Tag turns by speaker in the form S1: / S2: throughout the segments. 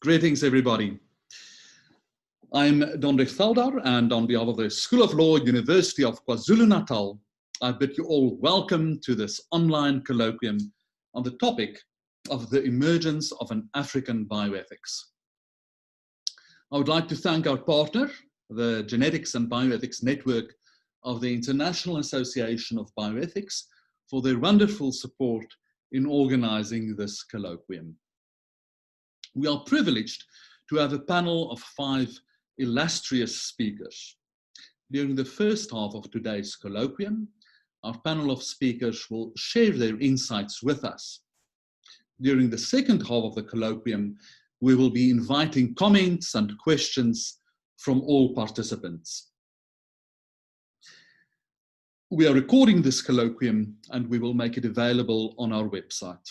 S1: Greetings, everybody. I'm Dondrek Veldar, and on behalf of the School of Law, University of KwaZulu-Natal, I bid you all welcome to this online colloquium on the topic of the emergence of an African bioethics. I would like to thank our partner, the Genetics and Bioethics Network of the International Association of Bioethics, for their wonderful support in organizing this colloquium. We are privileged to have a panel of 5 illustrious speakers. During the first half of today's colloquium, our panel of speakers will share their insights with us. During the second half of the colloquium, we will be inviting comments and questions from all participants. We are recording this colloquium and we will make it available on our website.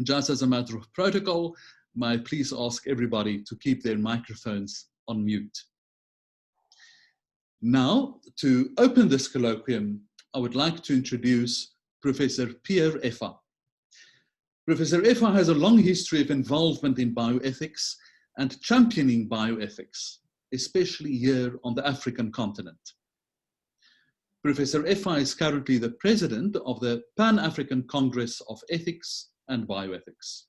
S1: Just as a matter of protocol, may I please ask everybody to keep their microphones on mute. Now, to open this colloquium, I would like to introduce Professor Pierre Effa. Professor Effa has a long history of involvement in bioethics and championing bioethics, especially here on the African continent. Professor Effa is currently the president of the Pan-African Congress of Ethics and Bioethics.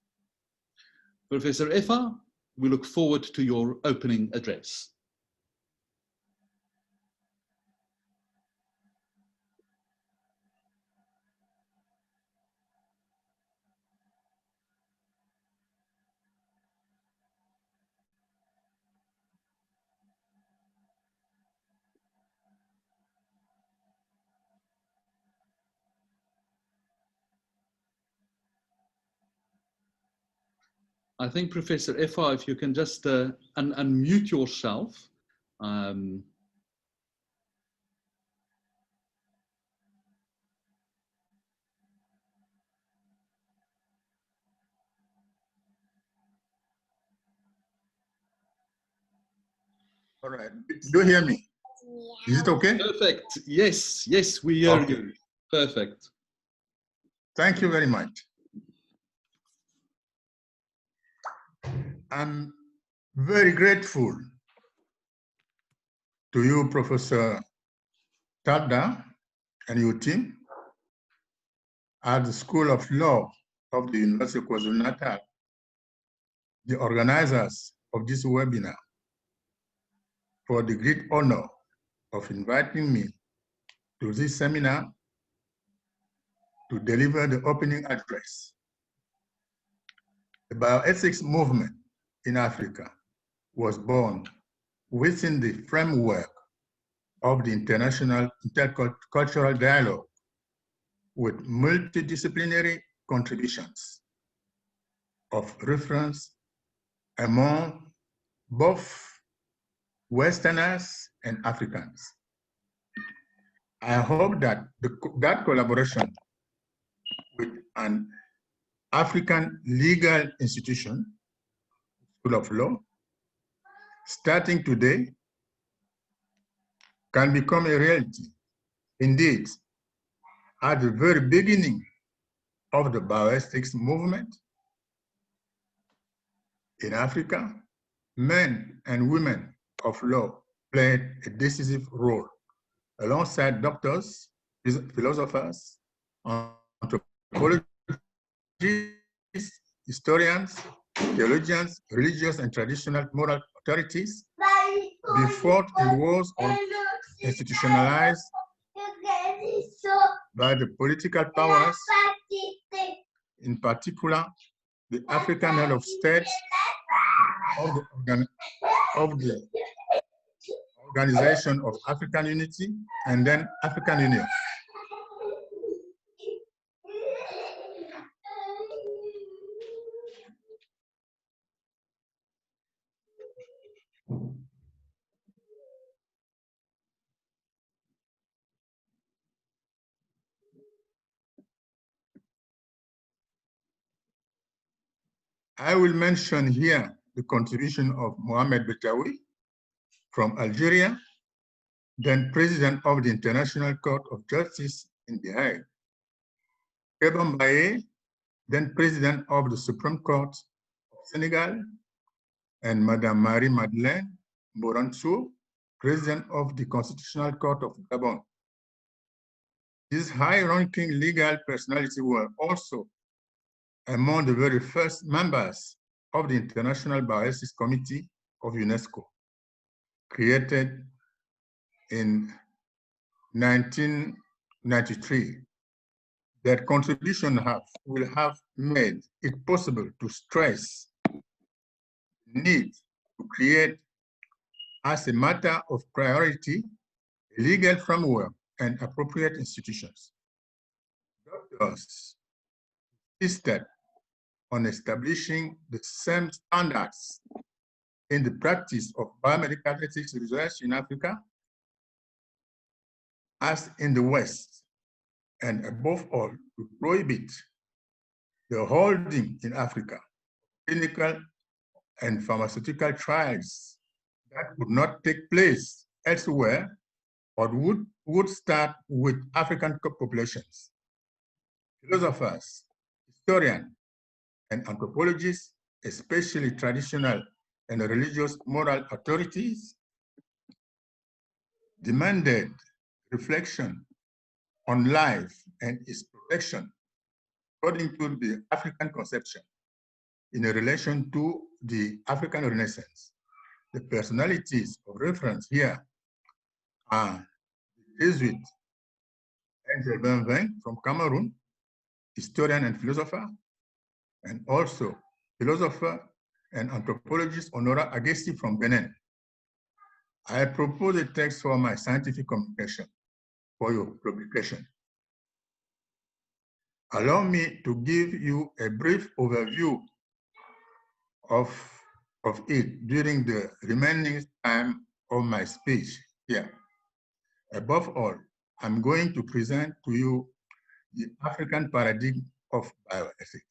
S1: Professor Effa, we look forward to your opening address. I think, Professor Effa, if you can just unmute yourself. All
S2: right. Do you hear me? Is it okay?
S1: Perfect. Yes, yes, we hear you. Perfect.
S2: Thank you very much. I'm very grateful to you, Professor Tada, and your team at the School of Law of the University of KwaZulu-Natal, the organizers of this webinar, for the great honor of inviting me to this seminar to deliver the opening address. The bioethics movement in Africa was born within the framework of the international intercultural dialogue with multidisciplinary contributions of reference among both Westerners and Africans. I hope that that collaboration with an African legal institution, School of Law, starting today, can become a reality. Indeed, at the very beginning of the bioethics movement in Africa, men and women of law played a decisive role alongside doctors, philosophers, anthropologists, historians, theologians, religious and traditional moral authorities, before it was institutionalized by the political powers, in particular the African head of state of the Organization of African Unity and then African Union. I will mention here the contribution of Mohamed Betawi from Algeria, then President of the International Court of Justice in The Hague. Keba Mbaye, then President of the Supreme Court of Senegal, and Madame Marie-Madeleine Moranso, President of the Constitutional Court of Gabon. These high-ranking legal personalities were also among the very first members of the International Bioethics Committee of UNESCO, created in 1993. Their contribution will have made it possible to stress the need to create, as a matter of priority, a legal framework and appropriate institutions. Doctors insisted on establishing the same standards in the practice of biomedical ethics research in Africa as in the West, and above all, to prohibit the holding in Africa clinical and pharmaceutical trials that would not take place elsewhere or would start with African populations. Philosophers, historians, and anthropologists, especially traditional and religious moral authorities, demanded reflection on life and its protection according to the African conception in relation to the African Renaissance. The personalities of reference here are the Jesuit Angel Benvin from Cameroon, historian and philosopher, and also philosopher and anthropologist Honora Agesti from Benin. I propose a text for my scientific communication for your publication. Allow me to give you a brief overview of it during the remaining time of my speech here. Above all, I'm going to present to you the African paradigm of bioethics.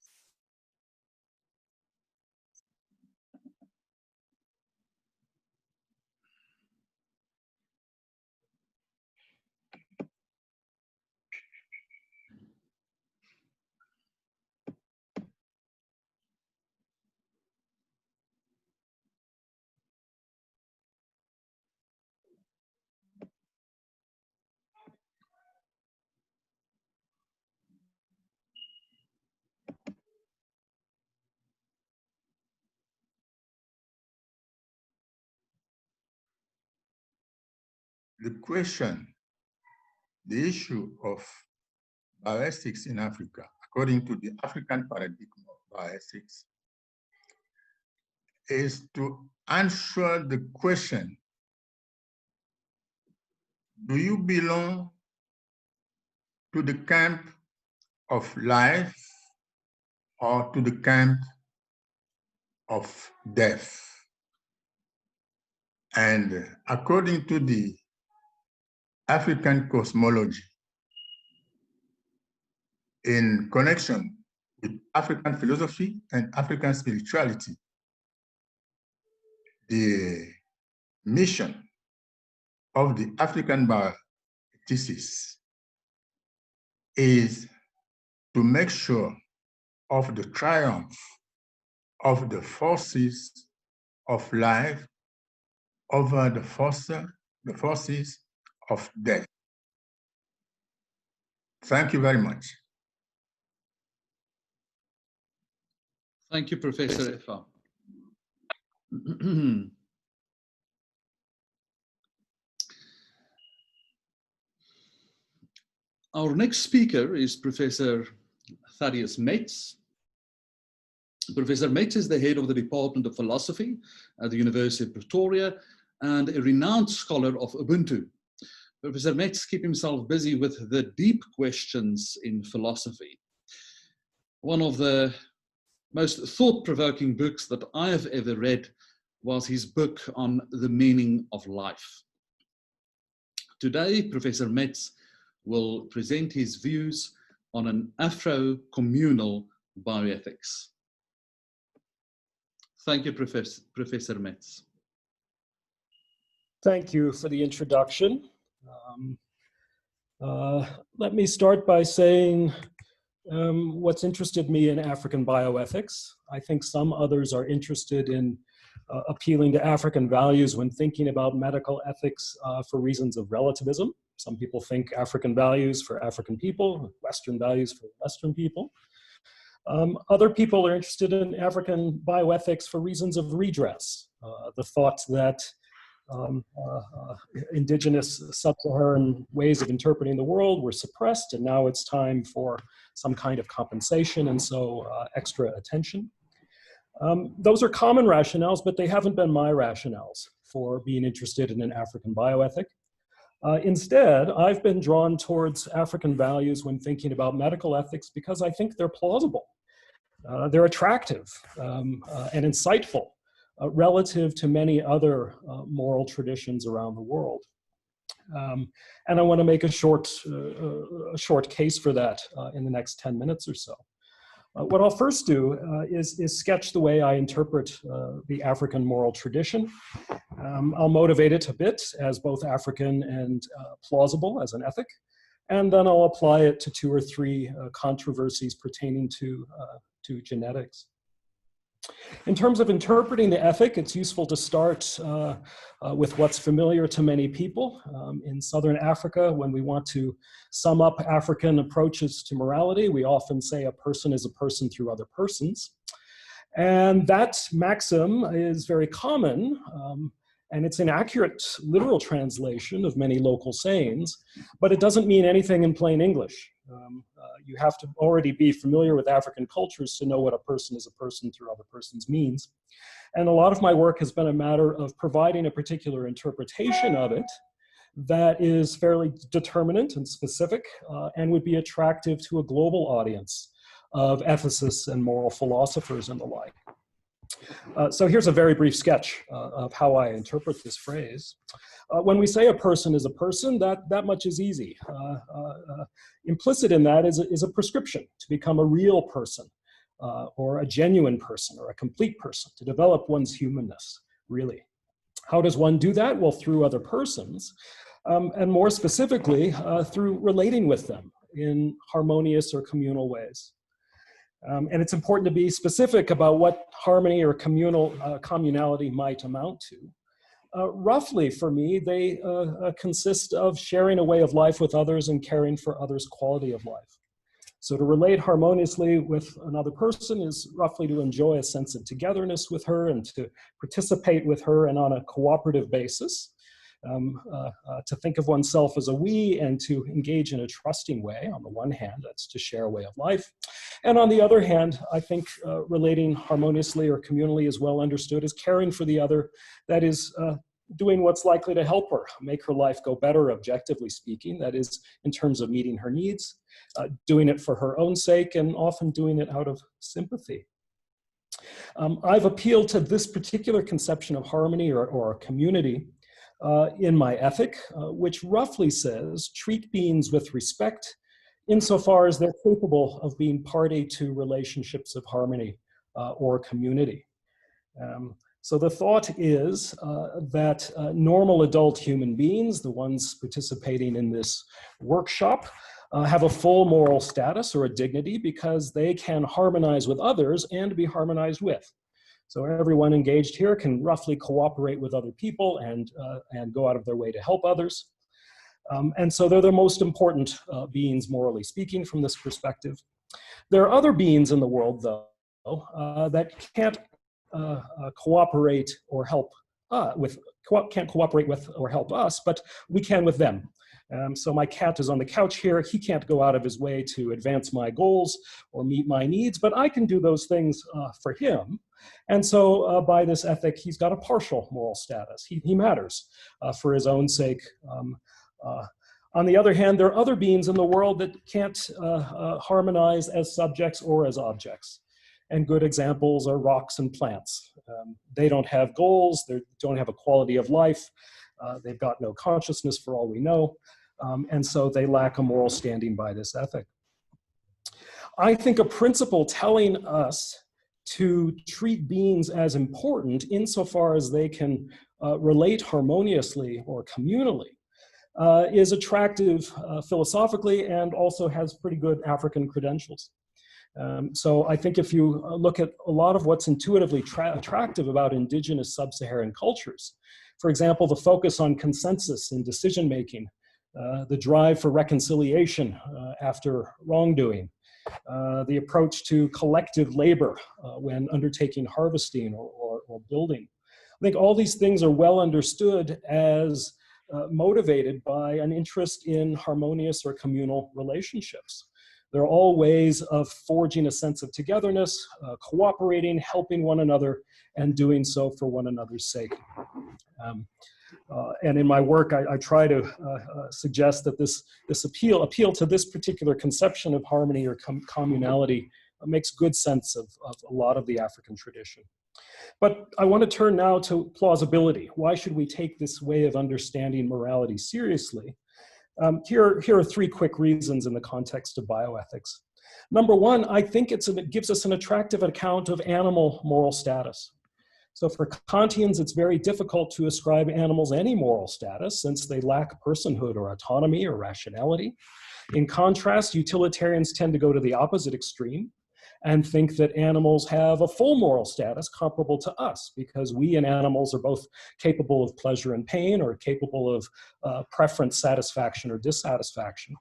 S2: The question, the issue of bioethics in Africa, according to the African paradigm of bioethics, is to answer the question, do you belong to the camp of life or to the camp of death? And according to the African cosmology, in connection with African philosophy and African spirituality, the mission of the African bioethicists is to make sure of the triumph of the forces of life over the forces of death. Thank you very much.
S1: Thank you, Professor Effa. Our next speaker is Professor Thaddeus Metz. Professor Metz is the head of the Department of Philosophy at the University of Pretoria and a renowned scholar of Ubuntu. Professor Metz keeps himself busy with the deep questions in philosophy. One of the most thought-provoking books that I have ever read was his book on the meaning of life. Today, Professor Metz will present his views on an Afro-communal bioethics. Thank you, Professor Metz.
S3: Thank you for the introduction. Let me start by saying what's interested me in African bioethics. I think some others are interested in appealing to African values when thinking about medical ethics for reasons of relativism. Some people think African values for African people, Western values for Western people. Other people are interested in African bioethics for reasons of redress. The thought that indigenous sub-Saharan ways of interpreting the world were suppressed, and now it's time for some kind of compensation, and so extra attention. Those are common rationales, but they haven't been my rationales for being interested in an African bioethic. Instead, I've been drawn towards African values when thinking about medical ethics because I think they're plausible. They're attractive and insightful relative to many other moral traditions around the world. And I want to make a short case for that in the next 10 minutes or so. What I'll first do is sketch the way I interpret the African moral tradition. I'll motivate it a bit as both African and plausible as an ethic. And then I'll apply it to 2 or 3 controversies pertaining to genetics. In terms of interpreting the ethic, it's useful to start with what's familiar to many people. In Southern Africa, when we want to sum up African approaches to morality, we often say a person is a person through other persons. And that maxim is very common, and it's an accurate literal translation of many local sayings, but it doesn't mean anything in plain English. You have to already be familiar with African cultures to know what a person is a person through other persons means. And a lot of my work has been a matter of providing a particular interpretation of it that is fairly determinate and specific and would be attractive to a global audience of ethicists and moral philosophers and the like. So here's a very brief sketch of how I interpret this phrase. When we say a person is a person, that much is easy. Implicit in that is a prescription to become a real person, or a genuine person, or a complete person, to develop one's humanness, really. How does one do that? Well, through other persons, and more specifically, through relating with them in harmonious or communal ways. And it's important to be specific about what harmony or communality might amount to. Roughly, for me, they consist of sharing a way of life with others and caring for others' quality of life. So to relate harmoniously with another person is roughly to enjoy a sense of togetherness with her and to participate with her and on a cooperative basis. To think of oneself as a we and to engage in a trusting way. On the one hand, that's to share a way of life. And on the other hand, I think relating harmoniously or communally is well understood as caring for the other, that is doing what's likely to help her, make her life go better, objectively speaking, that is in terms of meeting her needs, doing it for her own sake, and often doing it out of sympathy. I've appealed to this particular conception of harmony or community in my ethic, which roughly says, treat beings with respect insofar as they're capable of being party to relationships of harmony or community. So the thought is that normal adult human beings, the ones participating in this workshop, have a full moral status or a dignity because they can harmonize with others and be harmonized with. So everyone engaged here can roughly cooperate with other people and go out of their way to help others. And so they're the most important beings, morally speaking, from this perspective. There are other beings in the world, though, that can't cooperate or help can't cooperate with or help us, but we can with them. So my cat is on the couch here. He can't go out of his way to advance my goals or meet my needs, but I can do those things for him. And so by this ethic, he's got a partial moral status. He matters for his own sake. On the other hand, there are other beings in the world that can't harmonize as subjects or as objects. And good examples are rocks and plants. They don't have goals, they don't have a quality of life, they've got no consciousness for all we know, and so they lack a moral standing by this ethic. I think a principle telling us to treat beings as important insofar as they can relate harmoniously or communally is attractive philosophically and also has pretty good African credentials. So I think if you look at a lot of what's intuitively attractive about indigenous sub-Saharan cultures, for example, the focus on consensus in decision-making, the drive for reconciliation after wrongdoing, the approach to collective labor when undertaking harvesting or building. I think all these things are well understood as motivated by an interest in harmonious or communal relationships. They're all ways of forging a sense of togetherness, cooperating, helping one another, and doing so for one another's sake. And in my work, I try to suggest that this appeal to this particular conception of harmony or communality makes good sense of a lot of the African tradition. But I want to turn now to plausibility. Why should we take this way of understanding morality seriously? Here are three quick reasons in the context of bioethics. Number one, I think it gives us an attractive account of animal moral status. So for Kantians, it's very difficult to ascribe animals any moral status since they lack personhood or autonomy or rationality. In contrast, utilitarians tend to go to the opposite extreme and think that animals have a full moral status comparable to us because we and animals are both capable of pleasure and pain or capable of preference, satisfaction, or dissatisfaction.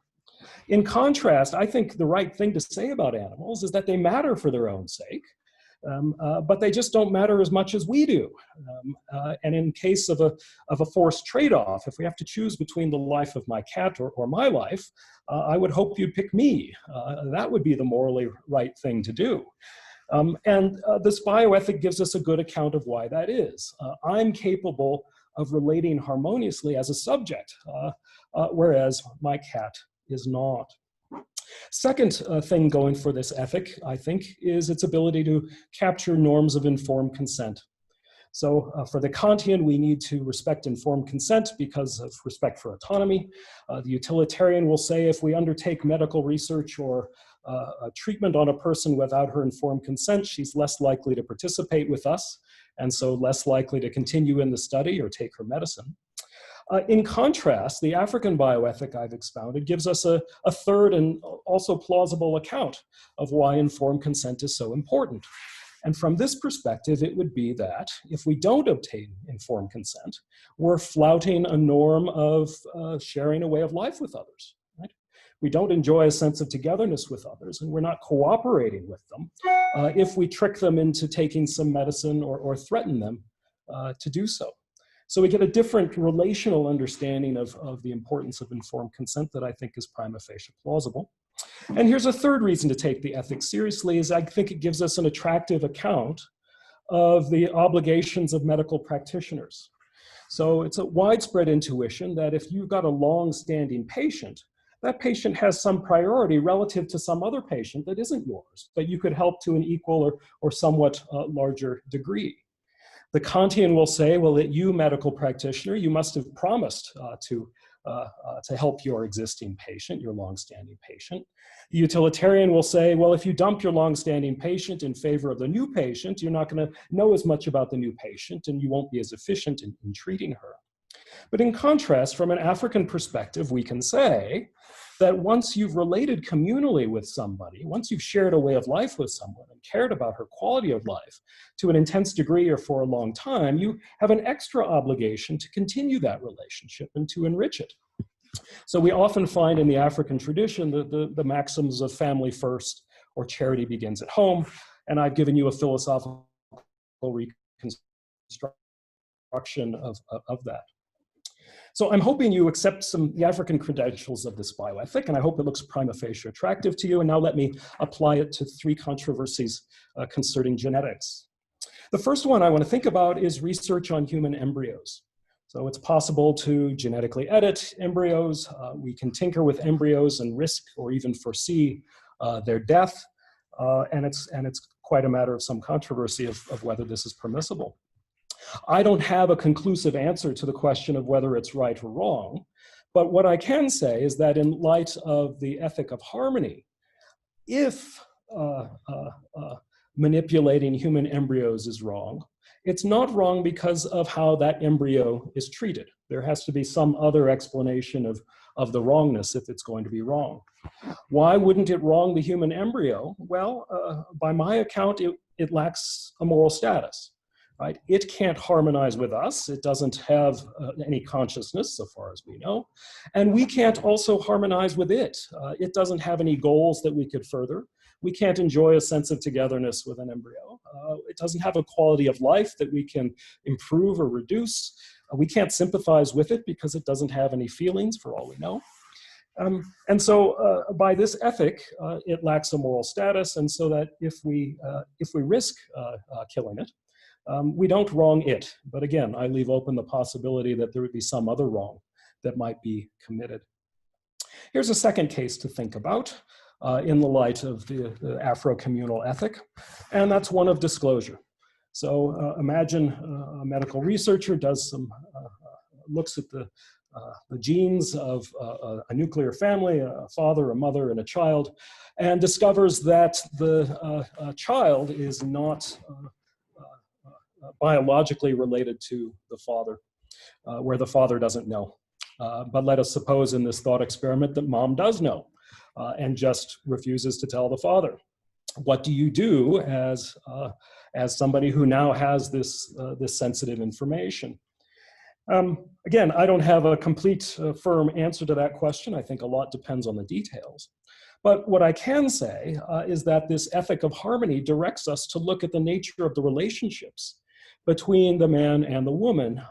S3: In contrast, I think the right thing to say about animals is that they matter for their own sake, but they just don't matter as much as we do. And in case of a forced trade-off, if we have to choose between the life of my cat or my life, I would hope you'd pick me. That would be the morally right thing to do. And this bioethic gives us a good account of why that is. I'm capable of relating harmoniously as a subject, whereas my cat is not. Second thing going for this ethic, I think, is its ability to capture norms of informed consent. So for the Kantian, we need to respect informed consent because of respect for autonomy. The utilitarian will say if we undertake medical research or a treatment on a person without her informed consent, she's less likely to participate with us, and so less likely to continue in the study or take her medicine. In contrast, the African bioethic I've expounded gives us a third and also plausible account of why informed consent is so important. And from this perspective, it would be that if we don't obtain informed consent, we're flouting a norm of sharing a way of life with others. Right? We don't enjoy a sense of togetherness with others, and we're not cooperating with them if we trick them into taking some medicine or threaten them to do so. So we get a different relational understanding of the importance of informed consent that I think is prima facie plausible. And here's a third reason to take the ethics seriously is I think it gives us an attractive account of the obligations of medical practitioners. So it's a widespread intuition that if you've got a long-standing patient, that patient has some priority relative to some other patient that isn't yours, but you could help to an equal or somewhat larger degree. The Kantian will say, well, that you, medical practitioner, you must have promised to help your existing patient, your longstanding patient. The utilitarian will say, well, if you dump your longstanding patient in favor of the new patient, you're not going to know as much about the new patient and you won't be as efficient in treating her. But in contrast, from an African perspective, we can say that once you've related communally with somebody, once you've shared a way of life with someone and cared about her quality of life to an intense degree or for a long time, you have an extra obligation to continue that relationship and to enrich it. So we often find in the African tradition the maxims of family first or charity begins at home, and I've given you a philosophical reconstruction of that. So I'm hoping you accept the African credentials of this bioethic, and I hope it looks prima facie attractive to you. And now let me apply it to three controversies concerning genetics. The first one I want to think about is research on human embryos. So it's possible to genetically edit embryos. We can tinker with embryos and risk or even foresee their death. And it's quite a matter of some controversy of whether this is permissible. I don't have a conclusive answer to the question of whether it's right or wrong, but what I can say is that in light of the ethic of harmony, if manipulating human embryos is wrong, It's not wrong because of how that embryo is treated. There has to be some other explanation of the wrongness if it's going to be wrong. Why wouldn't it wrong the human embryo? Well, by my account, it lacks a moral status, right? It can't harmonize with us. It doesn't have any consciousness, so far as we know. And we can't also harmonize with it. It doesn't have any goals that we could further. We can't enjoy a sense of togetherness with an embryo. It doesn't have a quality of life that we can improve or reduce. We can't sympathize with it because it doesn't have any feelings, for all we know. And so by this ethic, it lacks a moral status, and so that if we risk killing it, we don't wrong it. But again, I leave open the possibility that there would be some other wrong that might be committed. Here's a second case to think about in the light of the Afro-communal ethic, and that's one of disclosure. So imagine a medical researcher does some, looks at the genes of a nuclear family, a father, a mother, and a child, and discovers that the child is not biologically related to the father, where the father doesn't know. But let us suppose in this thought experiment that mom does know and just refuses to tell the father. What do you do as somebody who now has this sensitive information? Again, I don't have a complete, firm answer to that question. I think a lot depends on the details. But what I can say is that this ethic of harmony directs us to look at the nature of the relationships between the man and the woman,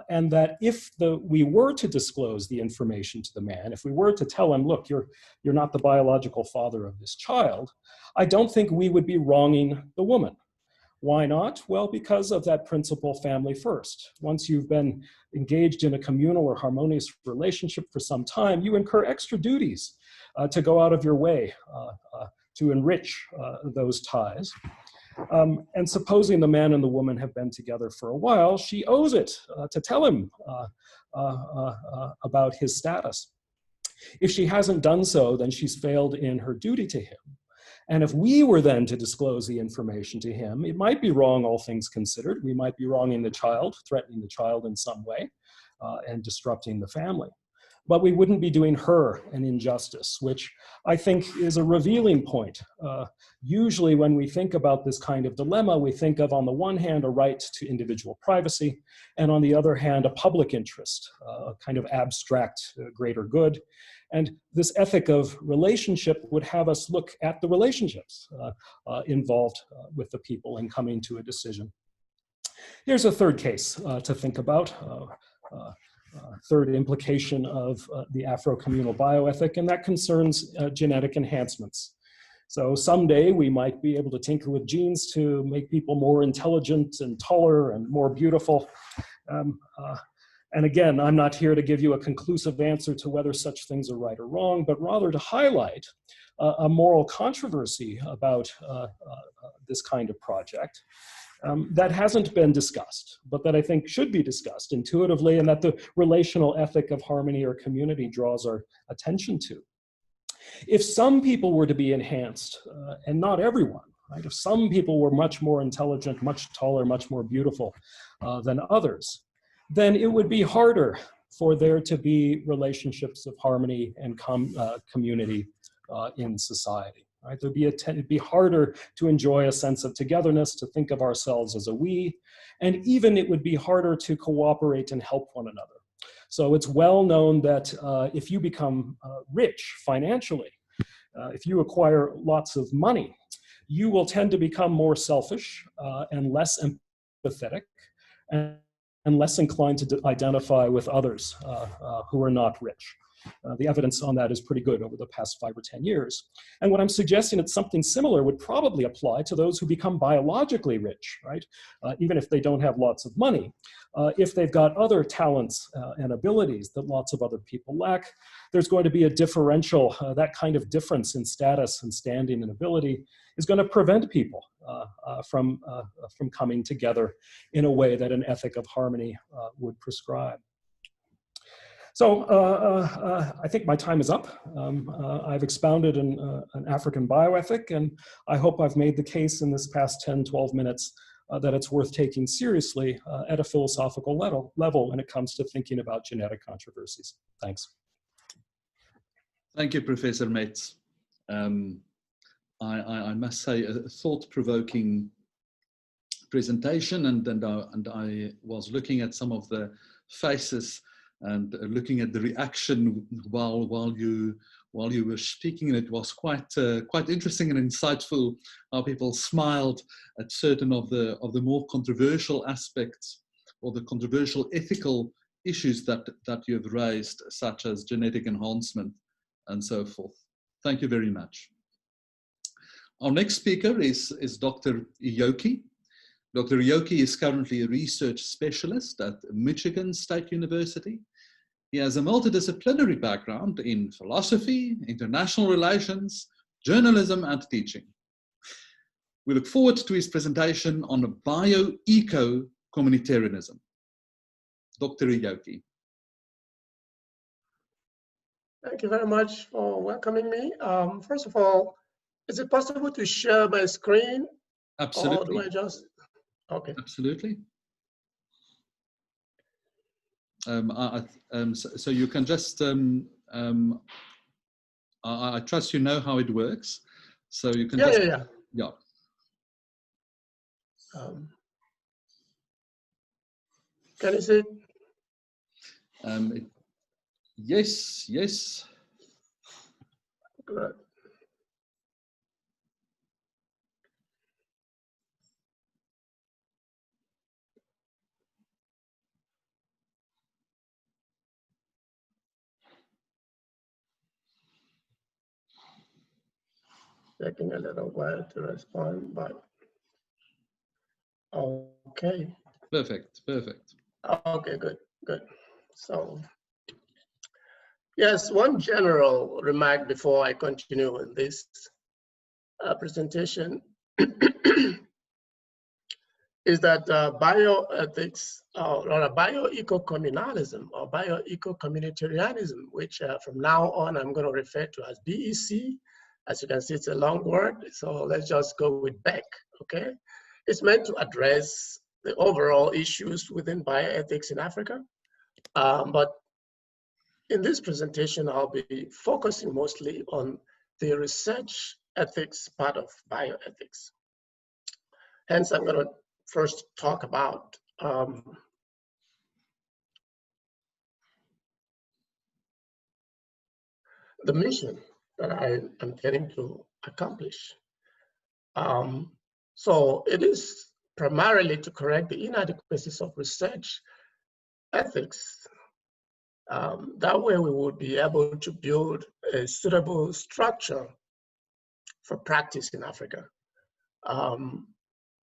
S3: and that if we were to disclose the information to the man, if we were to tell him, look, you're not the biological father of this child, I don't think we would be wronging the woman. Why not? Well, because of that principle, family first. Once you've been engaged in a communal or harmonious relationship for some time, you incur extra duties to go out of your way to enrich those ties. And supposing the man and the woman have been together for a while, she owes it to tell him about his status. If she hasn't done so, then she's failed in her duty to him. And if we were then to disclose the information to him, it might be wrong, all things considered. We might be wronging the child, threatening the child in some way, and disrupting the family. But we wouldn't be doing her an injustice, which I think is a revealing point. Usually when we think about this kind of dilemma, we think of, on the one hand, a right to individual privacy, and on the other hand, a public interest, a kind of abstract greater good. And this ethic of relationship would have us look at the relationships involved with the people in coming to a decision. Here's a third case to think about. Third implication of the Afro-communal bioethic, and that concerns genetic enhancements. So someday we might be able to tinker with genes to make people more intelligent and taller and more beautiful. And again, I'm not here to give you a conclusive answer to whether such things are right or wrong, but rather to highlight a moral controversy about this kind of project. That hasn't been discussed, but that I think should be discussed intuitively, and that the relational ethic of harmony or community draws our attention to. If some people were to be enhanced, and not everyone, right? If some people were much more intelligent, much taller, much more beautiful than others, then it would be harder for there to be relationships of harmony and community in society. Right? It'd be harder to enjoy a sense of togetherness, to think of ourselves as a we, and even it would be harder to cooperate and help one another. So it's well known that if you become rich financially, if you acquire lots of money, you will tend to become more selfish and less empathetic and less inclined to identify with others who are not rich. The evidence on that is pretty good over the past 5 or 10 years. And what I'm suggesting is something similar would probably apply to those who become biologically rich, right? Even if they don't have lots of money. If they've got other talents and abilities that lots of other people lack, there's going to be a differential, that kind of difference in status and standing and ability is going to prevent people from coming together in a way that an ethic of harmony would prescribe. So I think my time is up. I've expounded an African bioethic, and I hope I've made the case in this past 10, 12 minutes that it's worth taking seriously at a philosophical level when it comes to thinking about genetic controversies. Thanks.
S1: Thank you, Professor Metz. I must say, a thought-provoking presentation, and I was looking at some of the faces and looking at the reaction while you were speaking, and it was quite interesting and insightful how people smiled at certain of the more controversial aspects or the controversial ethical issues that you have raised, such as genetic enhancement and so forth. Thank you very much. Our next speaker is Dr. Iyoki. Dr. Iyoki is currently a research specialist at Michigan State University. He has a multidisciplinary background in philosophy, international relations, journalism, and teaching. We look forward to his presentation on bio-eco-communitarianism. Dr. Iyoki.
S4: Thank you very much for welcoming me. First of all, is it possible to share my screen?
S1: Absolutely.
S4: Or do I just, okay.
S1: Absolutely. So you can just, I trust you know how it works. So you can
S4: Yeah. Can you see it?
S1: Yes.
S4: Good. Taking a little while to respond, but okay.
S1: Perfect.
S4: Okay, good. So, yes, one general remark before I continue with this presentation is that bioethics, or bioeco-communalism or bioeco-communitarianism, which from now on I'm going to refer to as BEC. As you can see, it's a long word, so let's just go with BEC, okay? It's meant to address the overall issues within bioethics in Africa. But in this presentation, I'll be focusing mostly on the research ethics part of bioethics. Hence, I'm going to first talk about the mission that I am getting to accomplish. So it is primarily to correct the inadequacies of research ethics. That way we would be able to build a suitable structure for practice in Africa.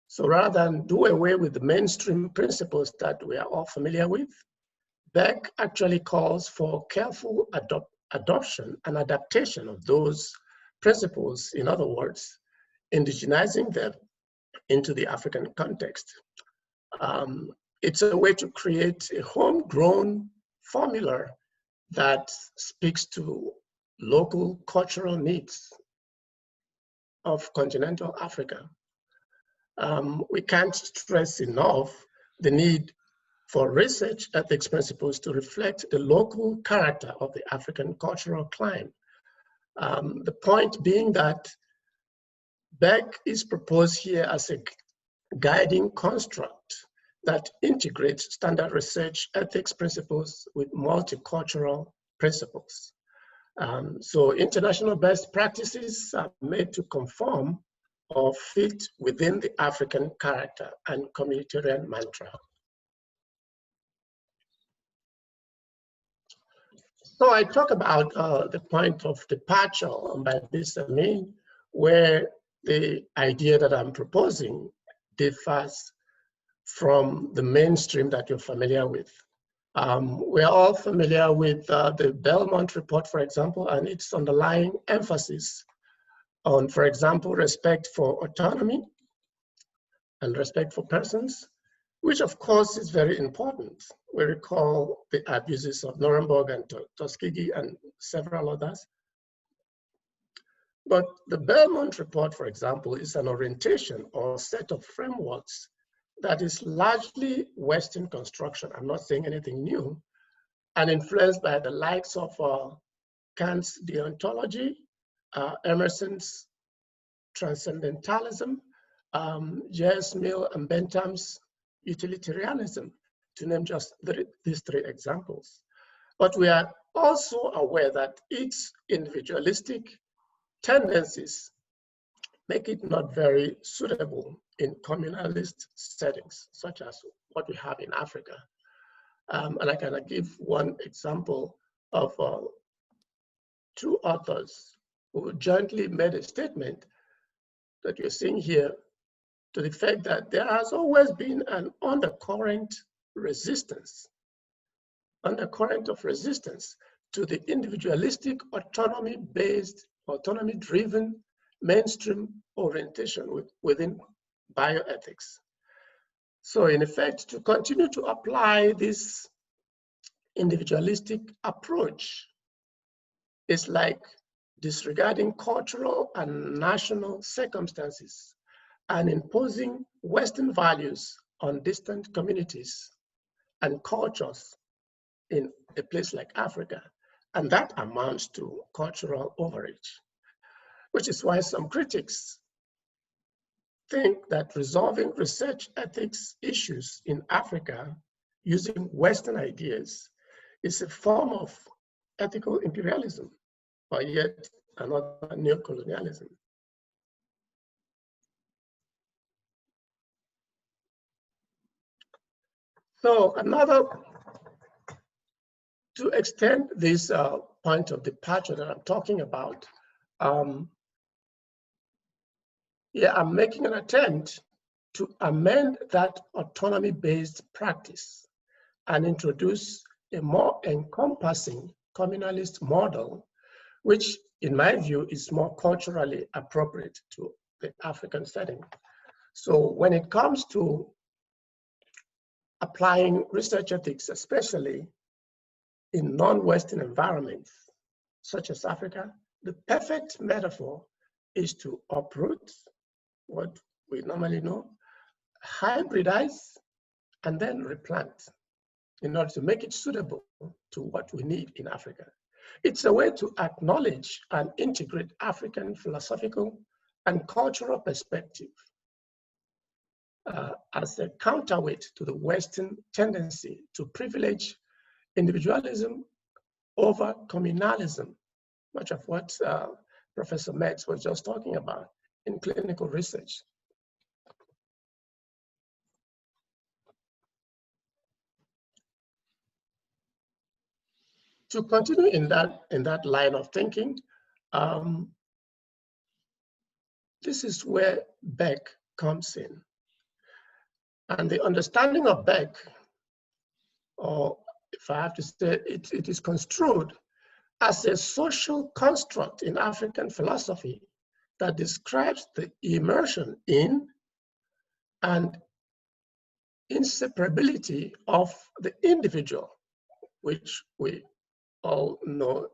S4: So rather than do away with the mainstream principles that we are all familiar with, BEC actually calls for careful adoption and adaptation of those principles, in other words, indigenizing them into the African context. It's a way to create a homegrown formula that speaks to local cultural needs of continental Africa. We can't stress enough the need for research ethics principles to reflect the local character of the African cultural climate. The point being that BEC is proposed here as a guiding construct that integrates standard research ethics principles with multicultural principles. So international best practices are made to conform or fit within the African character and communitarian mantra. So I talk about the point of departure, and by this I mean where the idea that I'm proposing differs from the mainstream that you're familiar with. We're all familiar with the Belmont report, for example, and its underlying emphasis on, for example, respect for autonomy and respect for persons, which of course is very important. We recall the abuses of Nuremberg and Tuskegee and several others. But the Belmont report, for example, is an orientation or set of frameworks that is largely Western construction. I'm not saying anything new, and influenced by the likes of Kant's deontology, Emerson's transcendentalism, J.S. Mill and Bentham's utilitarianism, to name just these three examples. But we are also aware that its individualistic tendencies make it not very suitable in communalist settings, such as what we have in Africa. And I can give one example of two authors who jointly made a statement that you're seeing here, to the fact that there has always been an undercurrent of resistance to the individualistic, autonomy-driven mainstream orientation within bioethics. So in effect, to continue to apply this individualistic approach is like disregarding cultural and national circumstances and imposing Western values on distant communities and cultures in a place like Africa. And that amounts to cultural overreach, which is why some critics think that resolving research ethics issues in Africa using Western ideas is a form of ethical imperialism, or yet another neocolonialism. So to extend this point of departure that I'm talking about, I'm making an attempt to amend that autonomy-based practice and introduce a more encompassing communalist model, which in my view is more culturally appropriate to the African setting. So when it comes to applying research ethics, especially in non-Western environments, such as Africa, the perfect metaphor is to uproot what we normally know, hybridize, and then replant in order to make it suitable to what we need in Africa. It's a way to acknowledge and integrate African philosophical and cultural perspective as a counterweight to the Western tendency to privilege individualism over communalism, much of what Professor Metz was just talking about in clinical research. To continue in that line of thinking, this is where Beck comes in. And the understanding of Beck, or if I have to say, it is construed as a social construct in African philosophy that describes the immersion in and inseparability of the individual, which we all know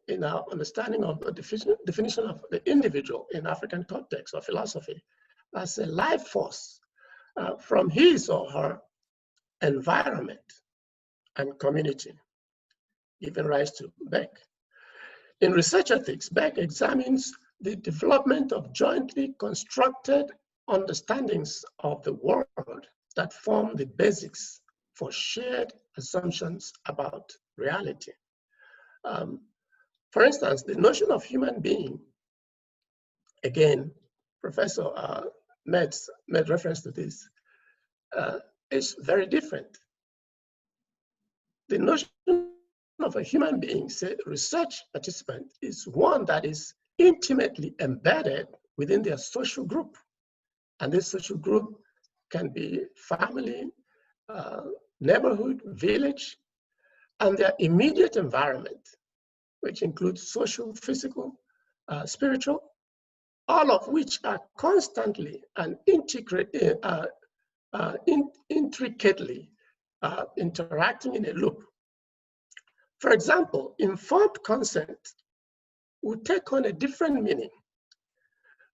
S4: in our understanding of the definition of the individual in African context or philosophy as a life force from his or her environment and community, giving rise to Beck. In research ethics, Beck examines the development of jointly constructed understandings of the world that form the basics for shared assumptions about reality. For instance, the notion of human being, again, Professor Metz made reference to this, is very different. The notion of a human being, say, research participant, is one that is intimately embedded within their social group. And this social group can be family, neighborhood, village, and their immediate environment, which includes social, physical, spiritual, all of which are constantly and intricately interacting in a loop. For example, informed consent would take on a different meaning.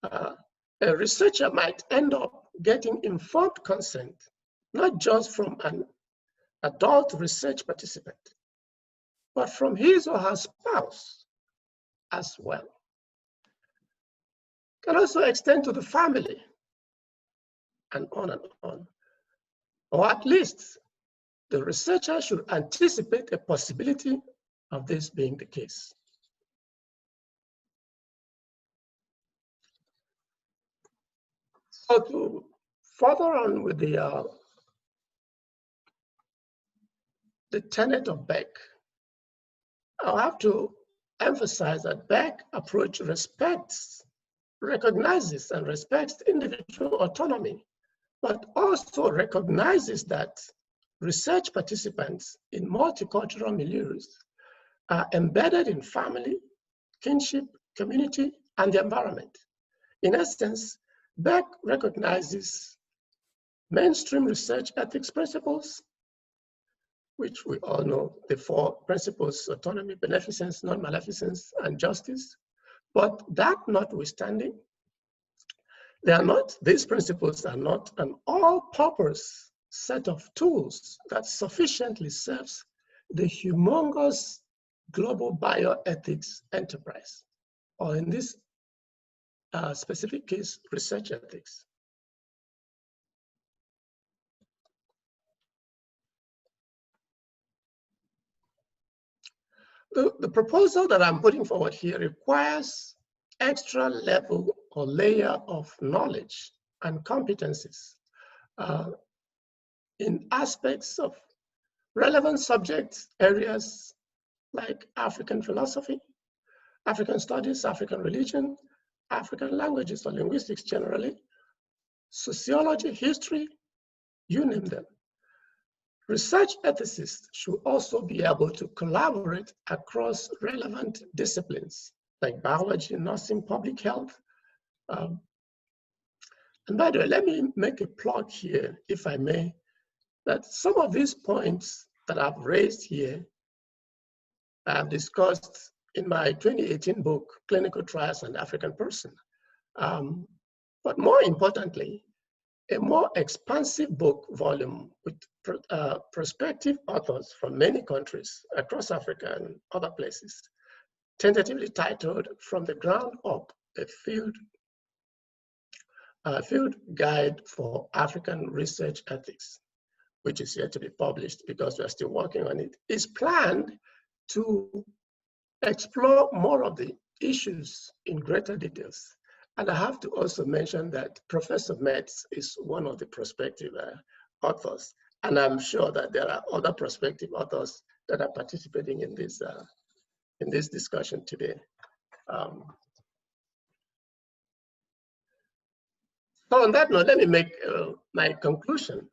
S4: A researcher might end up getting informed consent, not just from an adult research participant, but from his or her spouse as well. Can also extend to the family, and on. Or at least the researcher should anticipate a possibility of this being the case. So to further on with the tenet of Beck, I'll have to emphasize that Beck approach recognizes and respects individual autonomy, but also recognizes that research participants in multicultural milieux are embedded in family, kinship, community, and the environment. In essence, Beck recognizes mainstream research ethics principles, which we all know, the four principles: autonomy, beneficence, non-maleficence, and justice. But that notwithstanding, these principles are not an all-purpose set of tools that sufficiently serves the humongous global bioethics enterprise, or in this specific case, research ethics. The proposal that I'm putting forward here requires extra level or layer of knowledge and competencies in aspects of relevant subject areas like African philosophy, African studies, African religion, African languages or linguistics generally, sociology, history, you name them. Research ethicists should also be able to collaborate across relevant disciplines like biology, nursing, public health. And by the way, let me make a plug here, if I may, that some of these points that I've raised here, I've discussed in my 2018 book, Clinical Trials and the African Person. But more importantly, a more expansive book volume with prospective authors from many countries across Africa and other places, tentatively titled From the Ground Up, a field guide for African research ethics, which is yet to be published because we're still working on it, is planned to explore more of the issues in greater details. And I have to also mention that Professor Metz is one of the prospective authors. And I'm sure that there are other prospective authors that are participating in this discussion today. So on that note, let me make my conclusion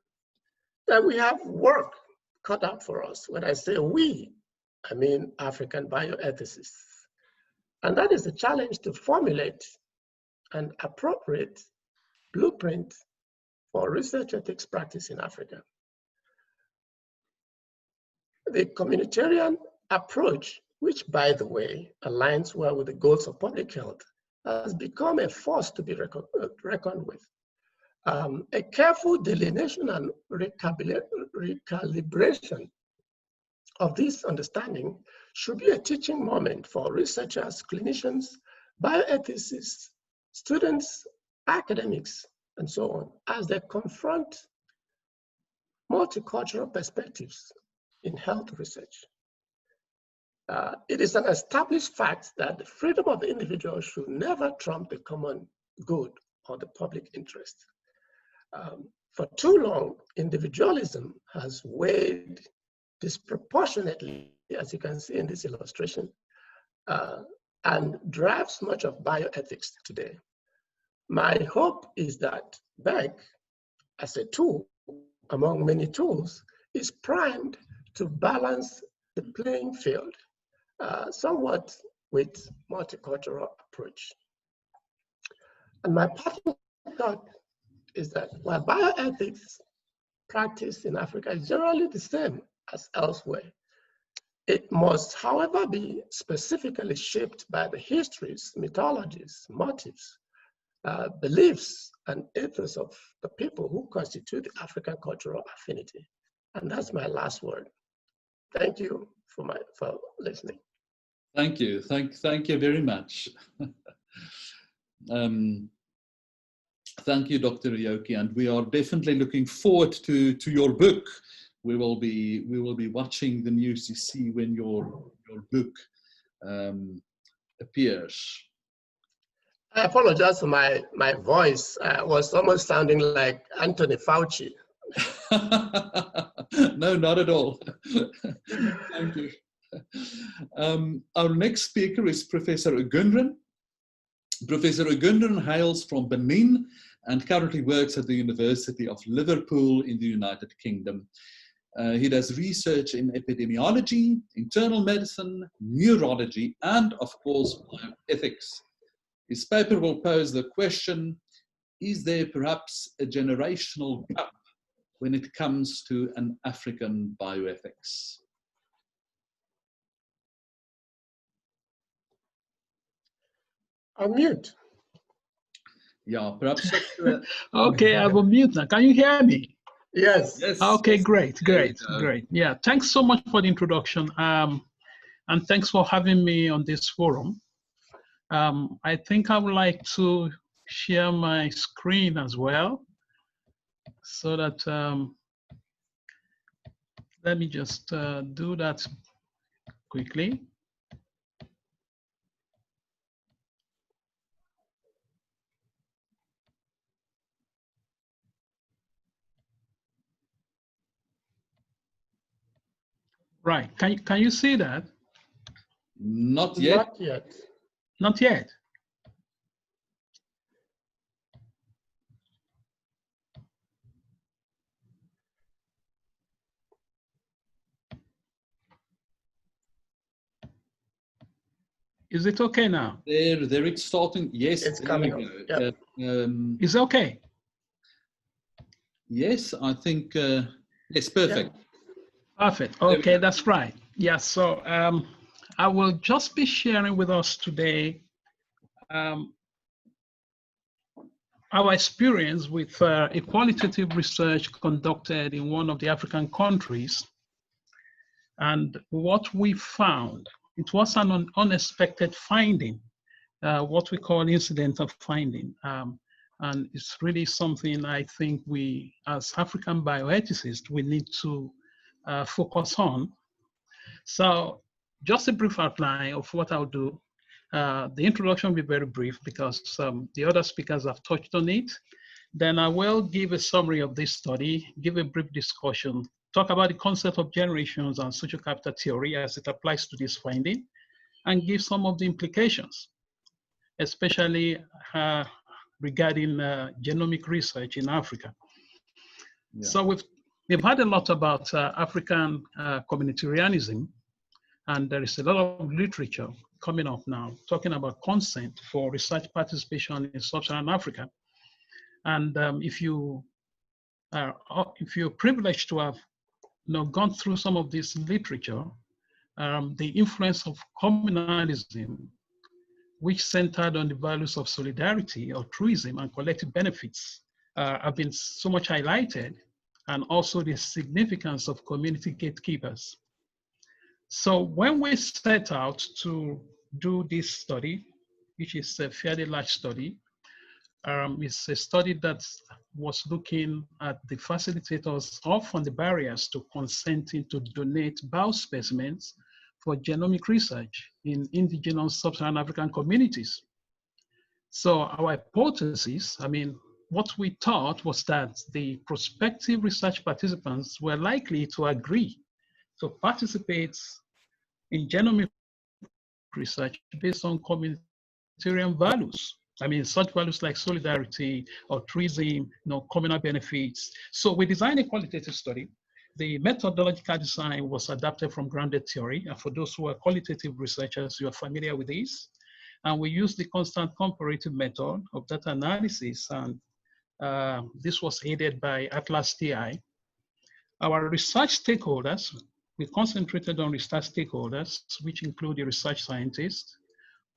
S4: that we have work cut out for us. When I say we, I mean African bioethicists. And that is the challenge to formulate an appropriate blueprint for research ethics practice in Africa. The communitarian approach, which by the way, aligns well with the goals of public health, has become a force to be reckoned with. A careful delineation and recalibration of this understanding should be a teaching moment for researchers, clinicians, bioethicists, students, academics, and so on, as they confront multicultural perspectives in health research. It is an established fact that the freedom of the individual should never trump the common good or the public interest. For too long, individualism has weighed disproportionately, as you can see in this illustration, and drives much of bioethics today. My hope is that Beck, as a tool among many tools, is primed to balance the playing field somewhat with multicultural approach. And my parting thought is that while bioethics practice in Africa is generally the same as elsewhere, it must, however, be specifically shaped by the histories, mythologies, motives, beliefs and interests of the people who constitute the African cultural affinity. And that's my last word. Thank you for listening.
S1: Thank you. Thank you very much. Thank you, Dr. Ryoki, and we are definitely looking forward to your book. We will be watching the news to see when your book appears.
S4: I apologize for my voice. Was almost sounding like Anthony Fauci.
S1: No, not at all. Thank you. Our next speaker is Professor Ogundren. Professor Ogundren hails from Benin and currently works at the University of Liverpool in the United Kingdom. He does research in epidemiology, internal medicine, neurology, and of course, bioethics. His paper will pose the question, is there perhaps a generational gap when it comes to an African bioethics?
S4: Unmute.
S1: Yeah, perhaps.
S5: Okay, I will mute now. Can you hear me?
S4: Yes.
S1: Yes.
S5: Okay,
S1: Yes.
S5: great. Yeah, thanks so much for the introduction. And thanks for having me on this forum. I think I would like to share my screen as well, so that let me just do that quickly. Right, can you see that?
S1: Not yet.
S4: Not yet.
S5: Not yet. Is it okay now?
S1: There it's starting. Yes,
S4: It's
S1: there
S4: coming
S1: we
S4: up.
S1: go.
S4: Yep.
S5: Is it okay?
S1: Yes, I think it's perfect.
S4: Yeah.
S5: Perfect. Okay, that's right. Yeah, so I will just be sharing with us today our experience with a qualitative research conducted in one of the African countries. And what we found, it was an unexpected finding, what we call incidental finding. And it's really something I think we, as African bioethicists, we need to focus on. So just a brief outline of what I'll do. The introduction will be very brief because the other speakers have touched on it. Then I will give a summary of this study, give a brief discussion, talk about the concept of generations and social capital theory as it applies to this finding, and give some of the implications, especially regarding genomic research in Africa. Yeah. So we've heard a lot about African communitarianism, and there is a lot of literature coming up now talking about consent for research participation in sub-Saharan Africa. And if you're privileged to have gone through some of this literature, the influence of communalism, which centered on the values of solidarity, altruism, and collective benefits, have been so much highlighted, and also the significance of community gatekeepers. So when we set out to do this study, which is a fairly large study, it's a study that was looking at the facilitators of and the barriers to consenting to donate biospecimens for genomic research in indigenous sub-Saharan African communities. So our hypothesis, what we thought was that the prospective research participants were likely to agree to participate in genomic research based on communitarian values. Such values like solidarity, altruism, communal benefits. So we designed a qualitative study. The methodological design was adapted from grounded theory. And for those who are qualitative researchers, you are familiar with this. And we used the constant comparative method of data analysis. And this was aided by Atlas TI. Our research stakeholders, we concentrated on research stakeholders, which include the research scientists,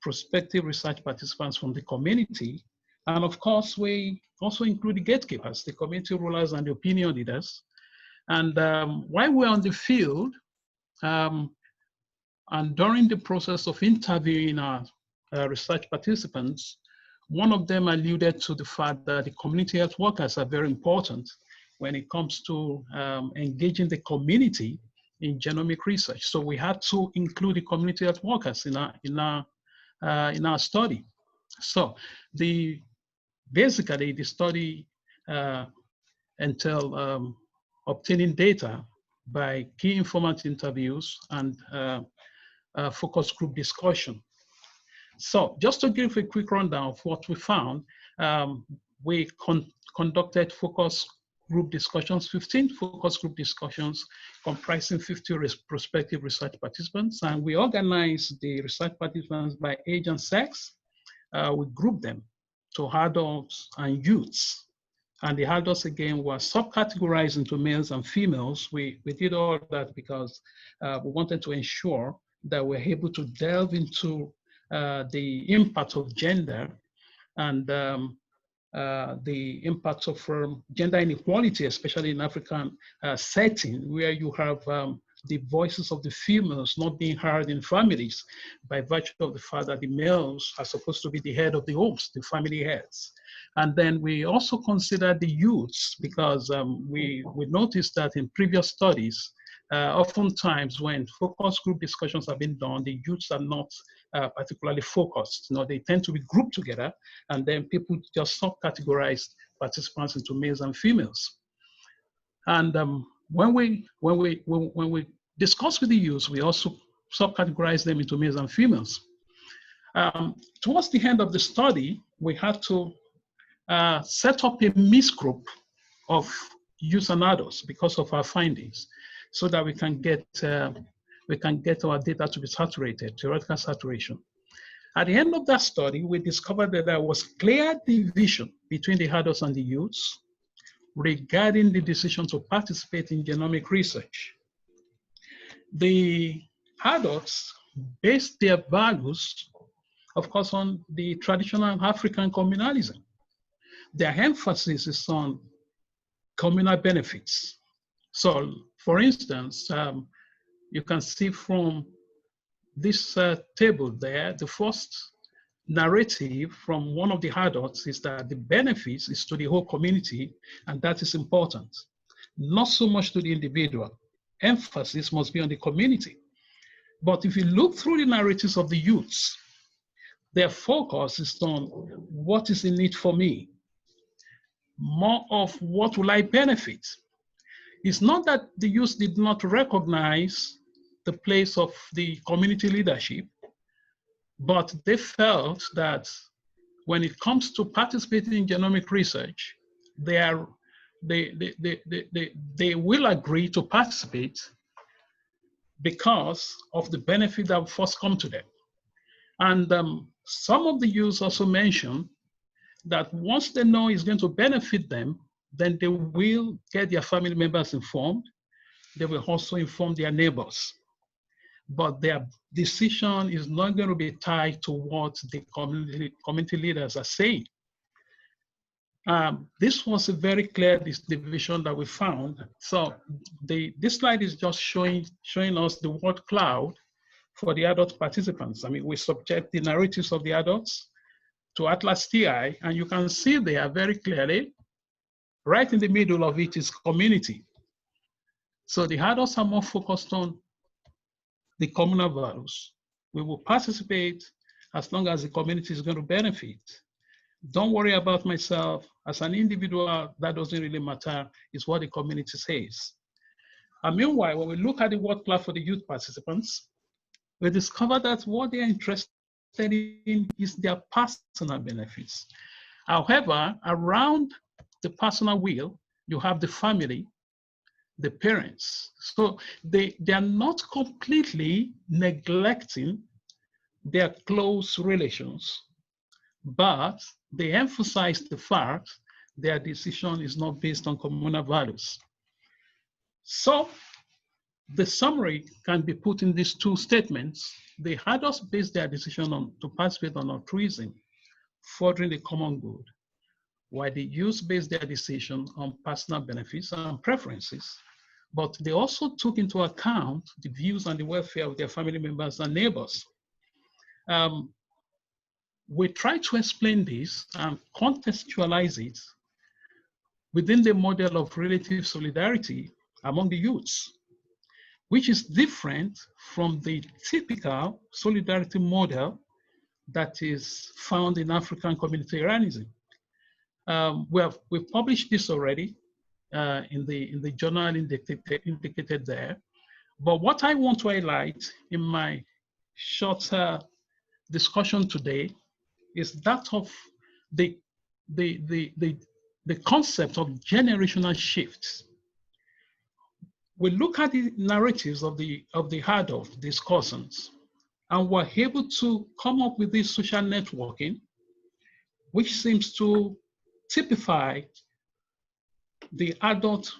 S5: prospective research participants from the community, And of course, we also include the gatekeepers, the community rulers and the opinion leaders. And while we're on the field, and during the process of interviewing our research participants, one of them alluded to the fact that the community health workers are very important when it comes to engaging the community in genomic research. So we had to include the community health workers in our study. So basically the study entailed obtaining data by key informant interviews and focus group discussion. So just to give a quick rundown of what we found, we conducted focus group discussions, 15 focus group discussions comprising 50 prospective research participants, and we organized the research participants by age and sex. We grouped them to adults and youths. And the adults, again, were subcategorized into males and females. We did all that because we wanted to ensure that we're able to delve into the impact of gender and the impact of gender inequality, especially in African setting, where you have the voices of the females not being heard in families by virtue of the fact that the males are supposed to be the head of the homes, the family heads. And then we also consider the youths because we noticed that in previous studies, oftentimes when focus group discussions have been done, the youths are not particularly focused. You know, they tend to be grouped together, and then people just subcategorize participants into males and females. And when we discuss with the youths, we also subcategorize them into males and females. Towards the end of the study, we had to set up a mixed group of youth and adults because of our findings, so that we can get our data to be saturated, theoretical saturation. At the end of that study, we discovered that there was clear division between the adults and the youths regarding the decision to participate in genomic research. The adults based their values, of course, on the traditional African communalism. Their emphasis is on communal benefits. So, for instance, you can see from this table there, the first narrative from one of the adults is that the benefits is to the whole community, and that is important. Not so much to the individual. Emphasis must be on the community. But if you look through the narratives of the youths, their focus is on what is in it for me, more of what will I benefit. It's not that the youth did not recognize the place of the community leadership, but they felt that when it comes to participating in genomic research, they will agree to participate because of the benefit that will first come to them. And some of the youth also mentioned that once they know it's going to benefit them, then they will get their family members informed. They will also inform their neighbors. But their decision is not going to be tied to what the community leaders are saying. This was a very clear division that we found. So this slide is just showing us the word cloud for the adult participants. I mean, we subject the narratives of the adults to Atlas TI, and you can see there very clearly, right in the middle of it is community. So the adults are more focused on the communal values. We will participate as long as the community is going to benefit. Don't worry about myself. As an individual, that doesn't really matter. It's what the community says. And meanwhile, when we look at the word cloud for the youth participants, we discover that what they're interested in is their personal benefits. However, around the personal will, you have the family, the parents. So they are not completely neglecting their close relations, but they emphasize the fact their decision is not based on communal values. So the summary can be put in these two statements. The adults base their decision to participate on altruism, furthering the common good, while the youth based their decision on personal benefits and preferences, but they also took into account the views and the welfare of their family members and neighbors. We try to explain this and contextualize it within the model of relative solidarity among the youths, which is different from the typical solidarity model that is found in African communitarianism. We've published this already in the journal indicated there. But what I want to highlight in my short discussion today is that of the concept of generational shifts. We look at the narratives of the adult discussants, and we're able to come up with this social networking, which seems to typify the adult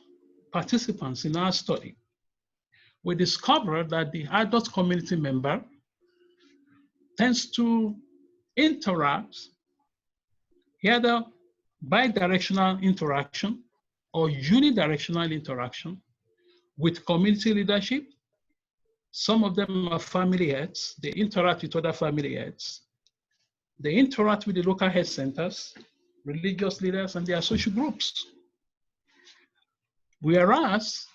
S5: participants in our study. We discovered that the adult community member tends to interact, either bidirectional interaction or unidirectional interaction with community leadership. Some of them are family heads. They interact with other family heads. They interact with the local health centers, religious leaders, and their social groups. Whereas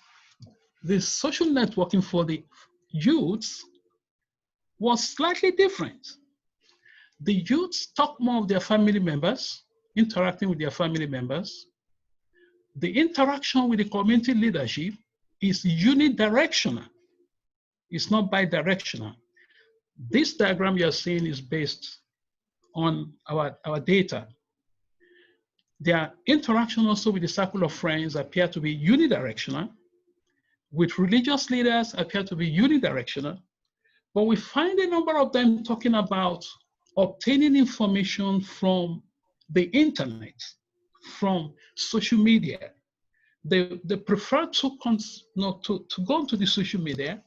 S5: the social networking for the youths was slightly different. The youths talk more of their family members, interacting with their family members. The interaction with the community leadership is unidirectional. It's not bidirectional. This diagram you're seeing is based on our data. Their interaction also with the circle of friends appear to be unidirectional. With religious leaders appear to be unidirectional. But we find a number of them talking about obtaining information from the internet, from social media. They prefer to go onto the social media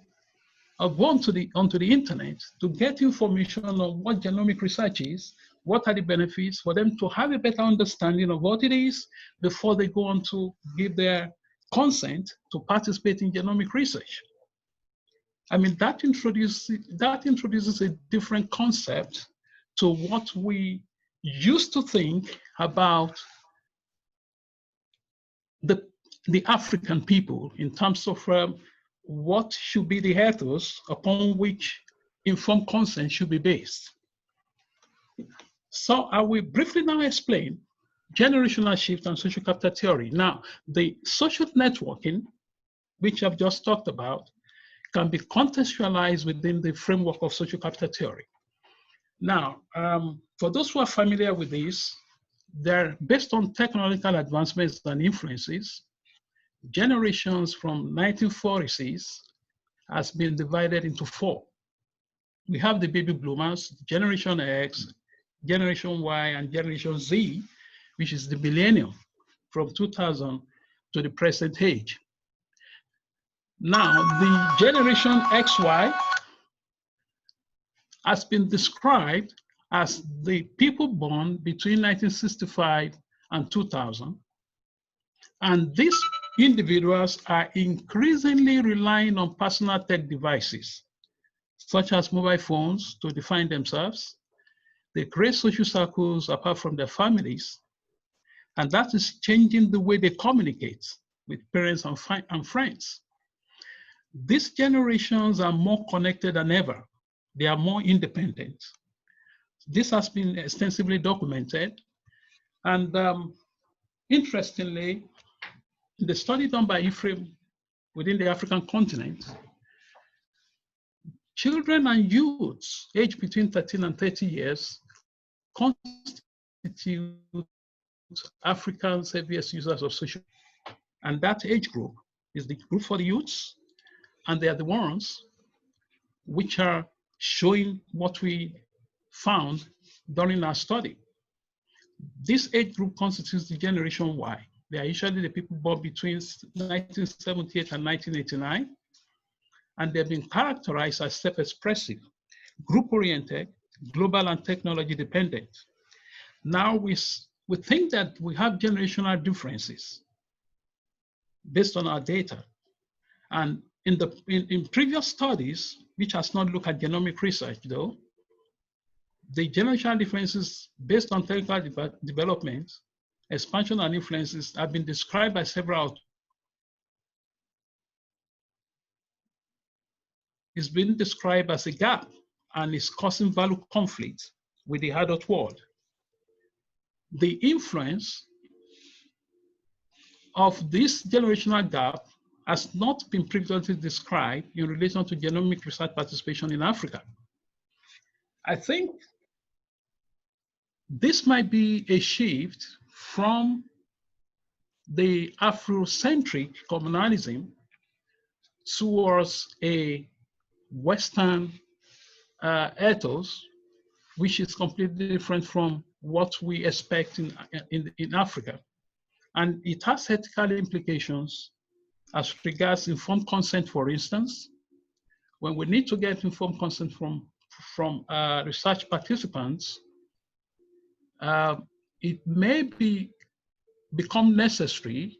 S5: or go onto the internet to get information on what genomic research is, what are the benefits, for them to have a better understanding of what it is before they go on to give their consent to participate in genomic research. I mean, that introduces a different concept to what we used to think about the African people in terms of what should be the ethos upon which informed consent should be based. So I will briefly now explain generational shift and social capital theory. Now, the social networking, which I've just talked about, can be contextualized within the framework of social capital theory. Now, for those who are familiar with this, they're based on technological advancements and influences. Generations from 1940s has been divided into 4. We have the baby boomers, Generation X, Generation Y, and Generation Z, which is the millennium from 2000 to the present age. Now, the Generation XY has been described as the people born between 1965 and 2000. And these individuals are increasingly relying on personal tech devices, such as mobile phones, to define themselves. They create social circles apart from their families, and that is changing the way they communicate with parents and friends. These generations are more connected than ever. They are more independent. This has been extensively documented. And interestingly, the study done by Ephraim within the African continent, children and youths aged between 13 and 30 years constitute Africa's heaviest users of social media. And that age group is the group for the youths, and they are the ones which are showing what we found during our study. This age group constitutes the Generation Y. They are usually the people born between 1978 and 1989, and they've been characterized as self-expressive, group-oriented, global and technology dependent. Now we we think that we have generational differences based on our data. And in previous studies, which has not looked at genomic research though, the generational differences based on technical development, expansion and influences have been described by several. It's been described as a gap and is causing value conflict with the adult world. The influence of this generational gap has not been previously described in relation to genomic research participation in Africa. I think this might be a shift from the Afrocentric communalism towards a Western ethos, which is completely different from what we expect in Africa. And it has ethical implications as regards informed consent, for instance. When we need to get informed consent from research participants, it may become necessary,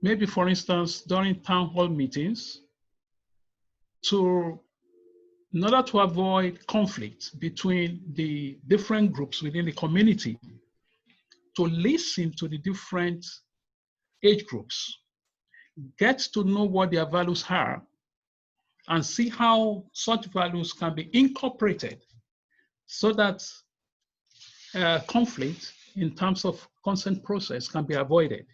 S5: maybe for instance, during town hall meetings, in order to avoid conflict between the different groups within the community, to listen to the different age groups, get to know what their values are, and see how such values can be incorporated so that conflict in terms of consent process can be avoided.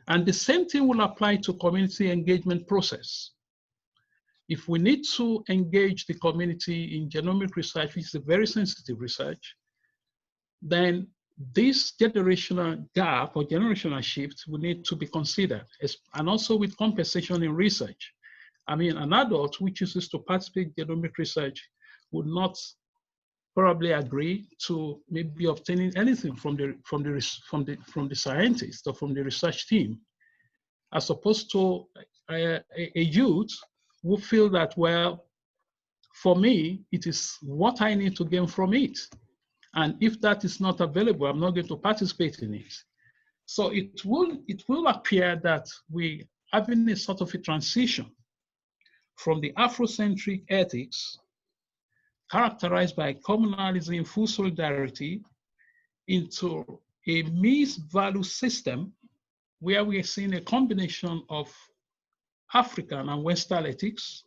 S5: And the same thing will apply to community engagement process. If we need to engage the community in genomic research, which is a very sensitive research, then this generational gap or generational shift will need to be considered, and also with compensation in research. I mean, an adult who chooses to participate in genomic research would not probably agree to maybe obtaining anything from the scientist or from the research team, as opposed to a youth who feel that, well, for me, it is what I need to gain from it. And if that is not available, I'm not going to participate in it. So it will appear that we are having a sort of a transition from the Afrocentric ethics characterized by communalism, full solidarity, into a mixed value system where we are seeing a combination of African and Western ethics,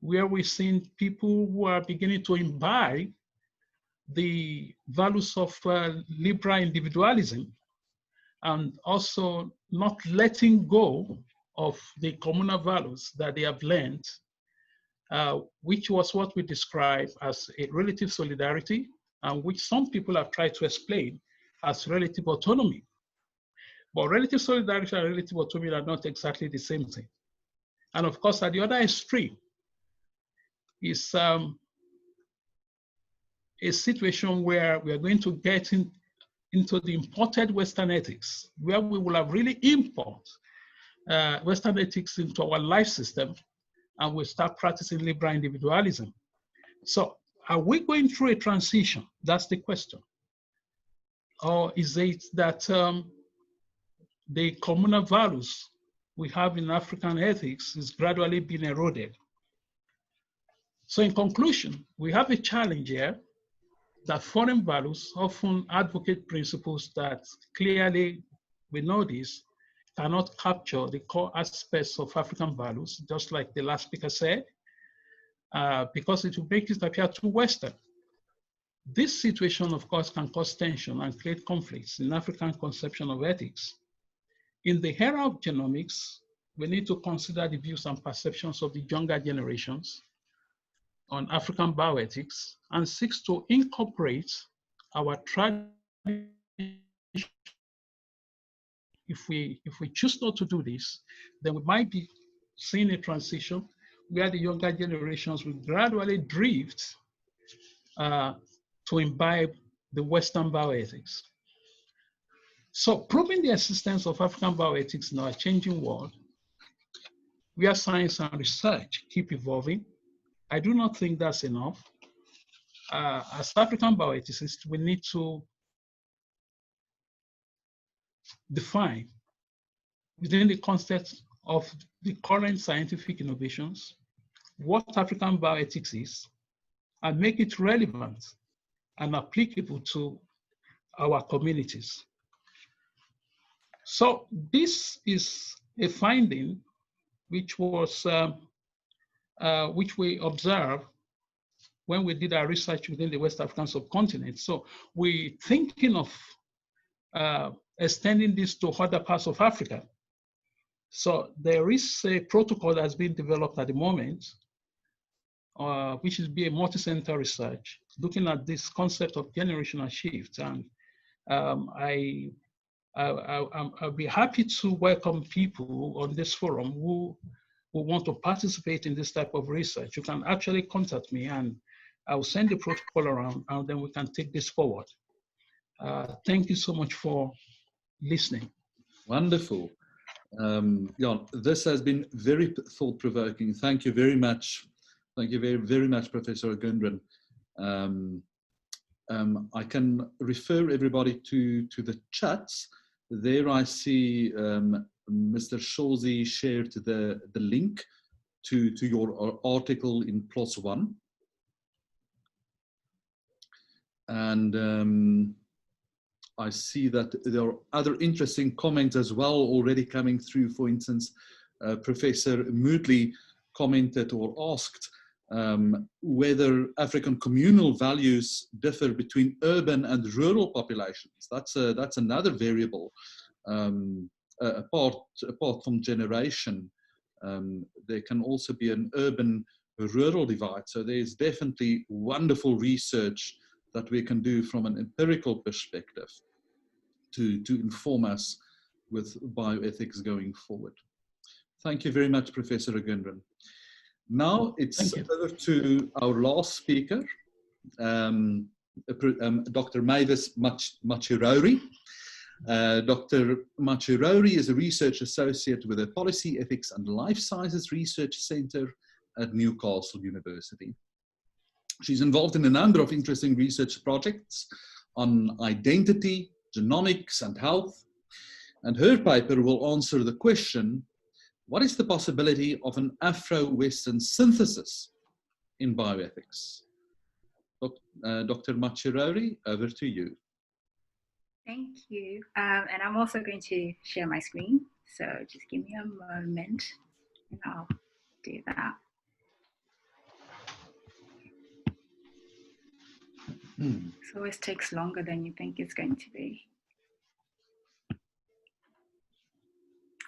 S5: where we're seeing people who are beginning to imbibe the values of liberal individualism, and also not letting go of the communal values that they have learned, which was what we describe as a relative solidarity, and which some people have tried to explain as relative autonomy. But relative solidarity and relative autonomy are not exactly the same thing. And of course, at the other extreme is a situation where we are going to get into the imported Western ethics, where we will have really import Western ethics into our life system, and we'll start practicing liberal individualism. So are we going through a transition? That's the question. Or is it that the communal values we have in African ethics is gradually being eroded? So in conclusion, we have a challenge here that foreign values often advocate principles that clearly, we know this, cannot capture the core aspects of African values, just like the last speaker said, because it will make it appear too Western. This situation, of course, can cause tension and create conflicts in African conception of ethics. In the era of genomics, we need to consider the views and perceptions of the younger generations on African bioethics and seeks to incorporate our tradition. If we choose not to do this, then we might be seeing a transition where the younger generations will gradually drift to imbibe the Western bioethics. So proving the existence of African bioethics in our changing world, where science and research keep evolving, I do not think that's enough. As African bioethicists, we need to define within the context of the current scientific innovations what African bioethics is and make it relevant and applicable to our communities. So this is a finding which was which we observed when we did our research within the West African subcontinent. So we're thinking of extending this to other parts of Africa. So there is a protocol that's being developed at the moment, which is be a multi-center research, looking at this concept of generational shift. And I'll be happy to welcome people on this forum who want to participate in this type of research. You can actually contact me and I'll send the protocol around and then we can take this forward. Thank you so much for listening.
S1: Wonderful. Yeah, this has been very thought-provoking. Thank you very much. Thank you very, very much, Professor Gundren. I can refer everybody to the chats. There I see Mr. Shorzy shared the link to your article in +1. And I see that there are other interesting comments as well already coming through. For instance, Professor Moodley commented or asked whether African communal values differ between urban and rural populations. That's another variable. Apart from generation, there can also be an urban-rural divide. So there's definitely wonderful research that we can do from an empirical perspective to inform us with bioethics going forward. Thank you very much, Professor Gundren. Now it's over to our last speaker, Dr. Mavis Machirori. Dr. Machirori is a research associate with the Policy, Ethics and Life Sciences Research Center at Newcastle University. She's involved in a number of interesting research projects on identity, genomics and health. And her paper will answer the question, what is the possibility of an Afro-Western synthesis in bioethics? Dr. Machirori, over to you.
S6: Thank you. And I'm also going to share my screen. So just give me a moment and I'll do that. It always takes longer than you think it's going to be.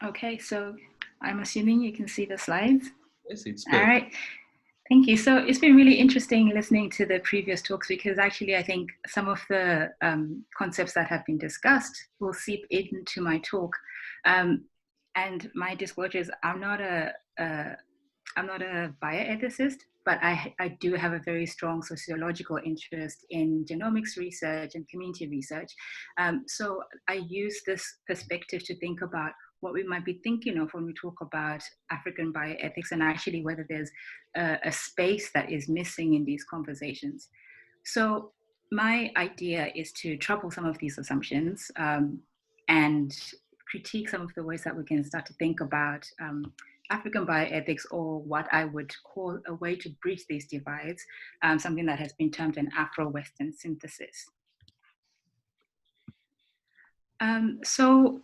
S6: Okay, so I'm assuming you can see the slides.
S1: Yes, it's good.
S6: All right, thank you. So it's been really interesting listening to the previous talks because actually I think some of the concepts that have been discussed will seep into my talk. And my disclosure is I'm not a bioethicist, but I do have a very strong sociological interest in genomics research and community research. So I use this perspective to think about what we might be thinking of when we talk about African bioethics and actually whether there's a space that is missing in these conversations. So my idea is to trouble some of these assumptions and critique some of the ways that we can start to think about African bioethics, or what I would call a way to bridge these divides, something that has been termed an Afro-Western synthesis. So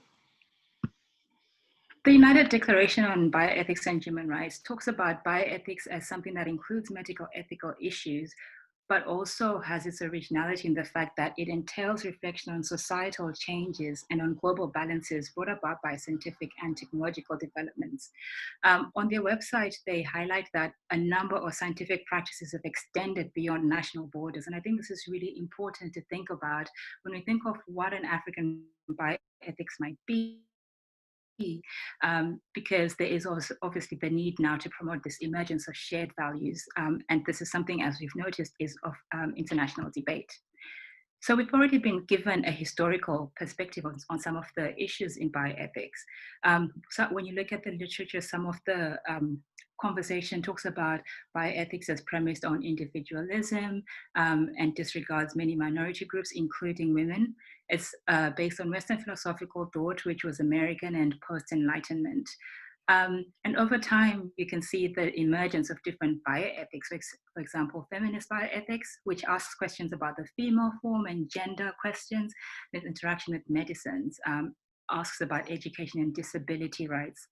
S6: the United Declaration on Bioethics and Human Rights talks about bioethics as something that includes medical ethical issues, but also has its originality in the fact that it entails reflection on societal changes and on global balances brought about by scientific and technological developments. On their website, they highlight that a number of scientific practices have extended beyond national borders. And I think this is really important to think about when we think of what an African bioethics might be. Because there is also obviously the need now to promote this emergence of shared values. And this is something, as we've noticed, is of international debate. So we've already been given a historical perspective on some of the issues in bioethics. So when you look at the literature, some of the conversation talks about bioethics as premised on individualism and disregards many minority groups, including women. It's based on Western philosophical thought, which was American and post-Enlightenment. And over time, you can see the emergence of different bioethics, for example, feminist bioethics, which asks questions about the female form and gender questions, with interaction with medicines, asks about education and disability rights.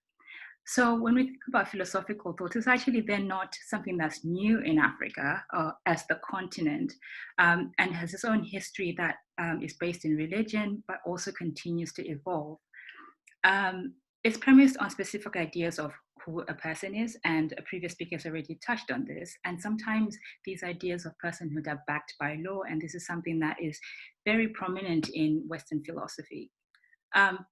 S6: So when we think about philosophical thought, it's actually then not something that's new in Africa as the continent, and has its own history that is based in religion, but also continues to evolve. It's premised on specific ideas of who a person is, and a previous speaker has already touched on this. And sometimes these ideas of personhood are backed by law, and this is something that is very prominent in Western philosophy.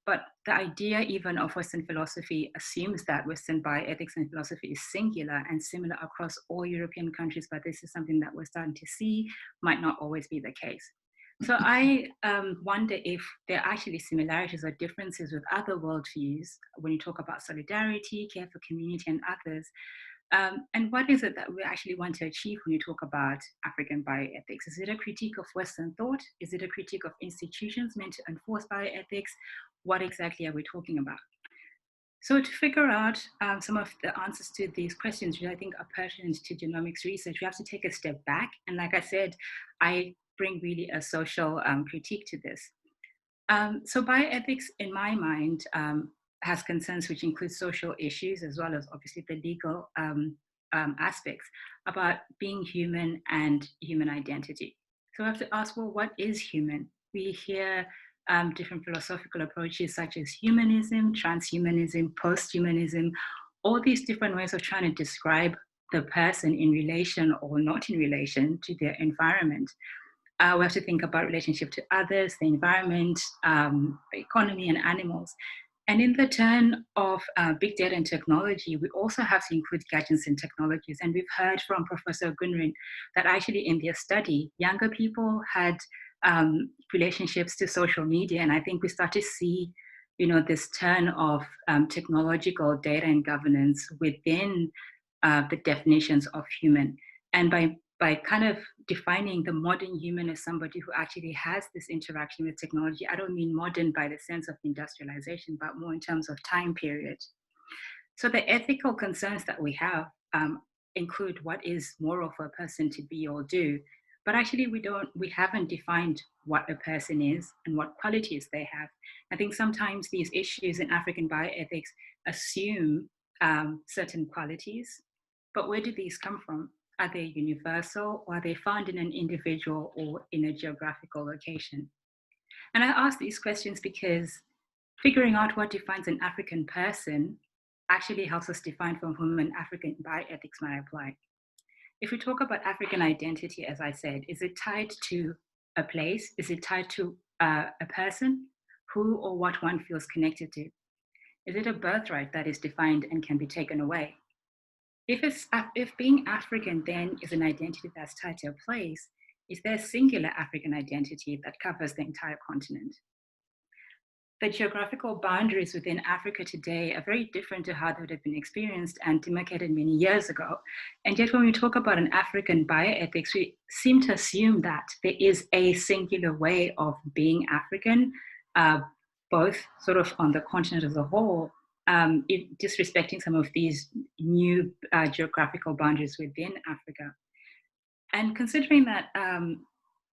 S6: But the idea even of Western philosophy assumes that Western bioethics and philosophy is singular and similar across all European countries, but this is something that we're starting to see might not always be the case. So I wonder if there are actually similarities or differences with other worldviews when you talk about solidarity, care for community and others. And what is it that we actually want to achieve when you talk about African bioethics? Is it a critique of Western thought? Is it a critique of institutions meant to enforce bioethics? What exactly are we talking about? So to figure out some of the answers to these questions, which I think are pertinent to genomics research, we have to take a step back. And like I said, I bring really a social critique to this. So bioethics, in my mind, has concerns which include social issues as well as obviously the legal aspects about being human and human identity. So I have to ask, well, what is human? We hear different philosophical approaches such as humanism, transhumanism, posthumanism, all these different ways of trying to describe the person in relation or not in relation to their environment. We have to think about relationship to others, the environment, economy, and animals. And in the turn of big data and technology, we also have to include gadgets and technologies. And we've heard from Professor Gunrin that actually in their study, younger people had relationships to social media. And I think we start to see, this turn of technological data and governance within the definitions of human. And by kind of defining the modern human as somebody who actually has this interaction with technology, I don't mean modern by the sense of industrialization, but more in terms of time period. So the ethical concerns that we have include what is moral for a person to be or do, but actually we haven't defined what a person is and what qualities they have. I think sometimes these issues in African bioethics assume certain qualities, but where do these come from? Are they universal, or are they found in an individual or in a geographical location? And I ask these questions because figuring out what defines an African person actually helps us define from whom an African bioethics might apply. If we talk about African identity, as I said, is it tied to a place? Is it tied to a person? Who or what one feels connected to? Is it a birthright that is defined and can be taken away? If being African then is an identity that's tied to a place, is there a singular African identity that covers the entire continent? The geographical boundaries within Africa today are very different to how they would have been experienced and demarcated many years ago. And yet when we talk about an African bioethics, we seem to assume that there is a singular way of being African, both sort of on the continent as a whole, disrespecting some of these new geographical boundaries within Africa. And considering that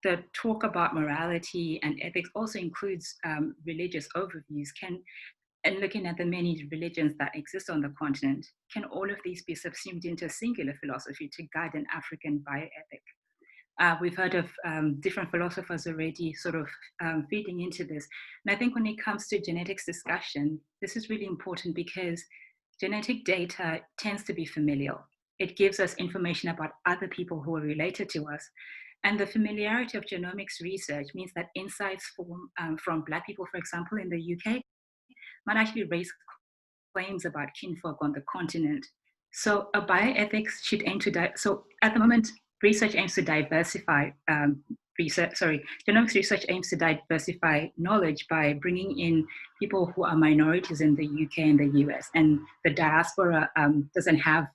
S6: the talk about morality and ethics also includes religious overviews, and looking at the many religions that exist on the continent, can all of these be subsumed into a singular philosophy to guide an African bioethic? We've heard of different philosophers already sort of feeding into this. And I think when it comes to genetics discussion, this is really important because genetic data tends to be familial. It gives us information about other people who are related to us. And the familiarity of genomics research means that insights from Black people, for example, in the UK, might actually raise claims about kinfolk on the continent. So a bioethics should aim to, so at the moment, research aims to diversify genomics research aims to diversify knowledge by bringing in people who are minorities in the UK and the US, and the diaspora doesn't have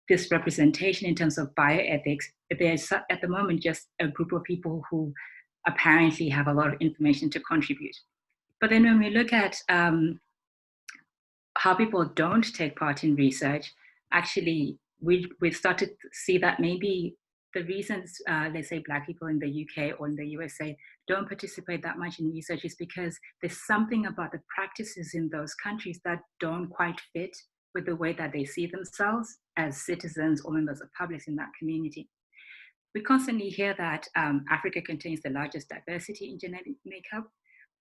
S6: this representation in terms of bioethics, there's at the moment just a group of people who apparently have a lot of information to contribute. But then when we look at how people don't take part in research, actually, we've started to see that maybe the reasons, let's say, Black people in the UK or in the USA don't participate that much in research is because there's something about the practices in those countries that don't quite fit with the way that they see themselves as citizens or members of public in that community. We constantly hear that Africa contains the largest diversity in genetic makeup,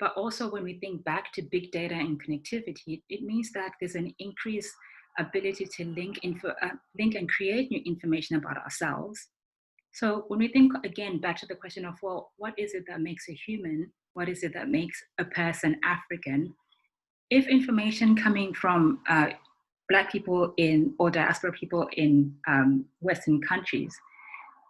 S6: but also when we think back to big data and connectivity, it means that there's an increased ability to link and create new information about ourselves. So when we think again back to the question of, well, what is it that makes a human? What is it that makes a person African? If information coming from Black people or diaspora people in Western countries,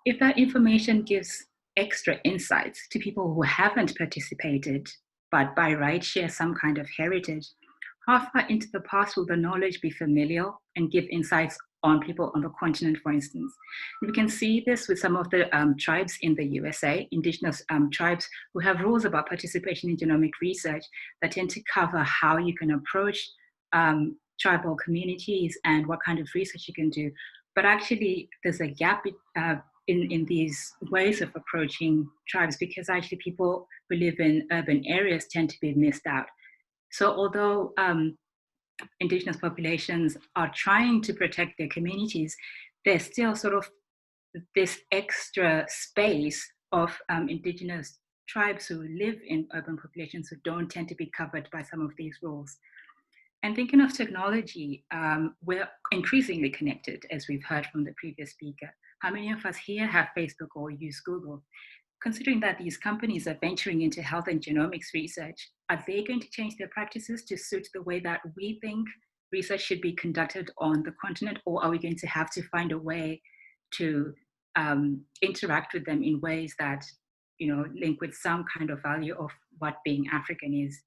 S6: if that information gives extra insights to people who haven't participated, but by right share some kind of heritage, how far into the past will the knowledge be familiar and give insights on people on the continent, for instance? And we can see this with some of the tribes in the USA, indigenous tribes who have rules about participation in genomic research that tend to cover how you can approach tribal communities and what kind of research you can do. But actually, there's a gap in these ways of approaching tribes because actually people who live in urban areas tend to be missed out. So although indigenous populations are trying to protect their communities, there's still sort of this extra space of indigenous tribes who live in urban populations who don't tend to be covered by some of these rules. And thinking of technology, we're increasingly connected, as we've heard from the previous speaker. How many of us here have Facebook or use Google? Considering that these companies are venturing into health and genomics research, are they going to change their practices to suit the way that we think research should be conducted on the continent? Or are we going to have to find a way to interact with them in ways that, link with some kind of value of what being African is?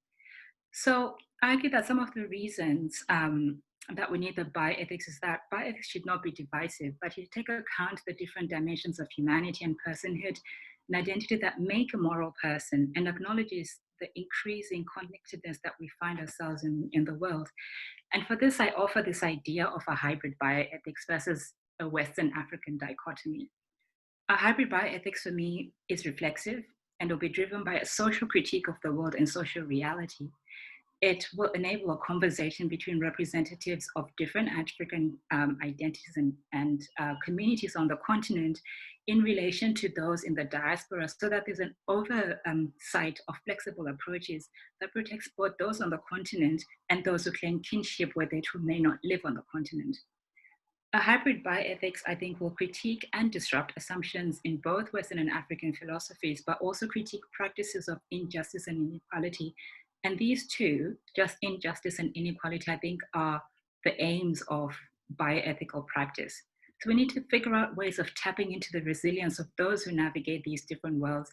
S6: So I argue that some of the reasons that we need the bioethics is that bioethics should not be divisive, but should take account the different dimensions of humanity and personhood and identity that make a moral person and acknowledges the increasing connectedness that we find ourselves in the world. And for this, I offer this idea of a hybrid bioethics versus a Western African dichotomy. A hybrid bioethics for me is reflexive and will be driven by a social critique of the world and social reality. It will enable a conversation between representatives of different African identities and communities on the continent in relation to those in the diaspora, so that there's an oversight of flexible approaches that protects both those on the continent and those who claim kinship with it who may not live on the continent. A hybrid bioethics, I think, will critique and disrupt assumptions in both Western and African philosophies, but also critique practices of injustice and inequality. And these two, just injustice and inequality, I think are the aims of bioethical practice. So we need to figure out ways of tapping into the resilience of those who navigate these different worlds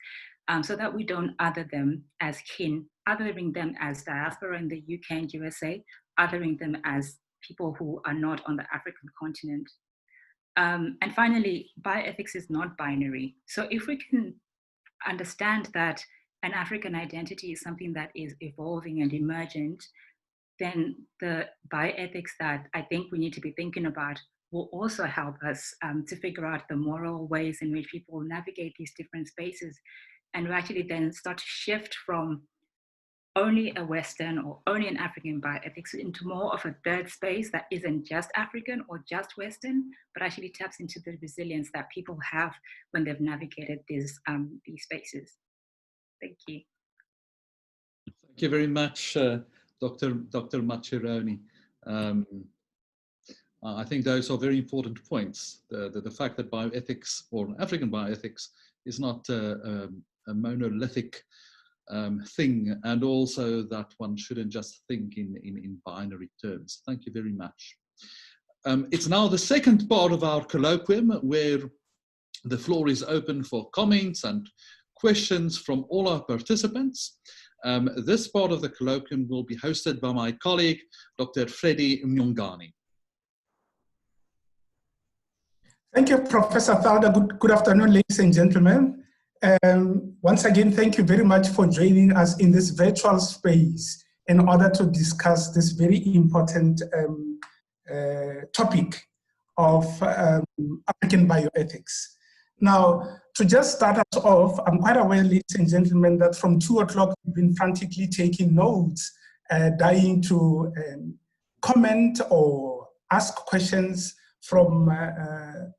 S6: so that we don't other them as kin, othering them as diaspora in the UK and USA, othering them as people who are not on the African continent. And finally, bioethics is not binary. So if we can understand that an African identity is something that is evolving and emergent, then the bioethics that I think we need to be thinking about will also help us to figure out the moral ways in which people navigate these different spaces, and we actually then start to shift from only a Western or only an African bioethics into more of a third space that isn't just African or just Western, but actually taps into the resilience that people have when they've navigated these spaces. Thank you.
S1: Thank you very much, Dr. Maccheroni. I think those are very important points. The fact that bioethics or African bioethics is not a monolithic thing, and also that one shouldn't just think in binary terms. Thank you very much. It's now the second part of our colloquium where the floor is open for comments and questions from all our participants. This part of the colloquium will be hosted by my colleague, Dr. Freddie Mnyongani.
S7: Thank you, Professor Thauda. Good afternoon, ladies and gentlemen. Once again, thank you very much for joining us in this virtual space in order to discuss this very important topic of African bioethics. Now, to just start us off, I'm quite aware, ladies and gentlemen, that from 2 o'clock, we've been frantically taking notes, dying to comment or ask questions from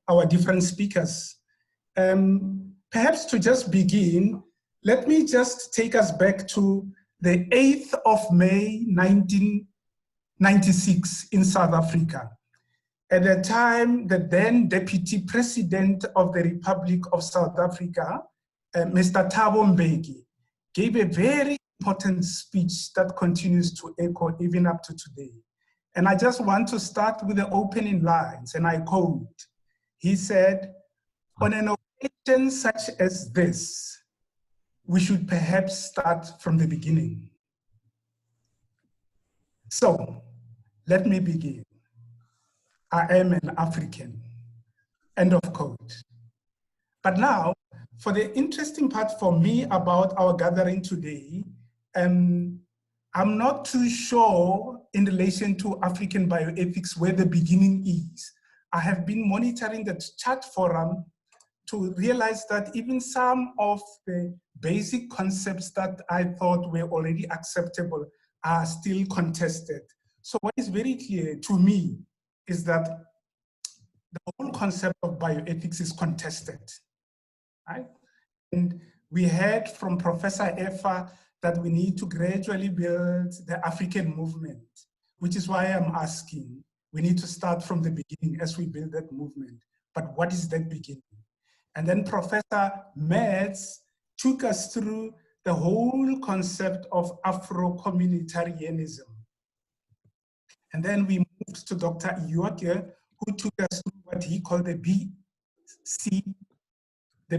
S7: our different speakers. Perhaps to just begin, let me just take us back to the 8th of May, 1996 in South Africa. At the time, the then Deputy President of the Republic of South Africa, Mr. Thabo Mbeki, gave a very important speech that continues to echo even up to today. And I just want to start with the opening lines, and I quote. He said, "On an occasion such as this, we should perhaps start from the beginning." So, let me begin. I am an African, end of quote. But now, for the interesting part for me about our gathering today, I'm not too sure in relation to African bioethics where the beginning is. I have been monitoring the chat forum to realize that even some of the basic concepts that I thought were already acceptable are still contested. So what is very clear to me is that the whole concept of bioethics is contested, right? And we heard from Professor Effa that we need to gradually build the African movement, which is why I'm asking, we need to start from the beginning as we build that movement. But what is that beginning? And then Professor Metz took us through the whole concept of Afro-communitarianism. And then we moved to Dr. Iyoke, who took us through what he called the BEC, the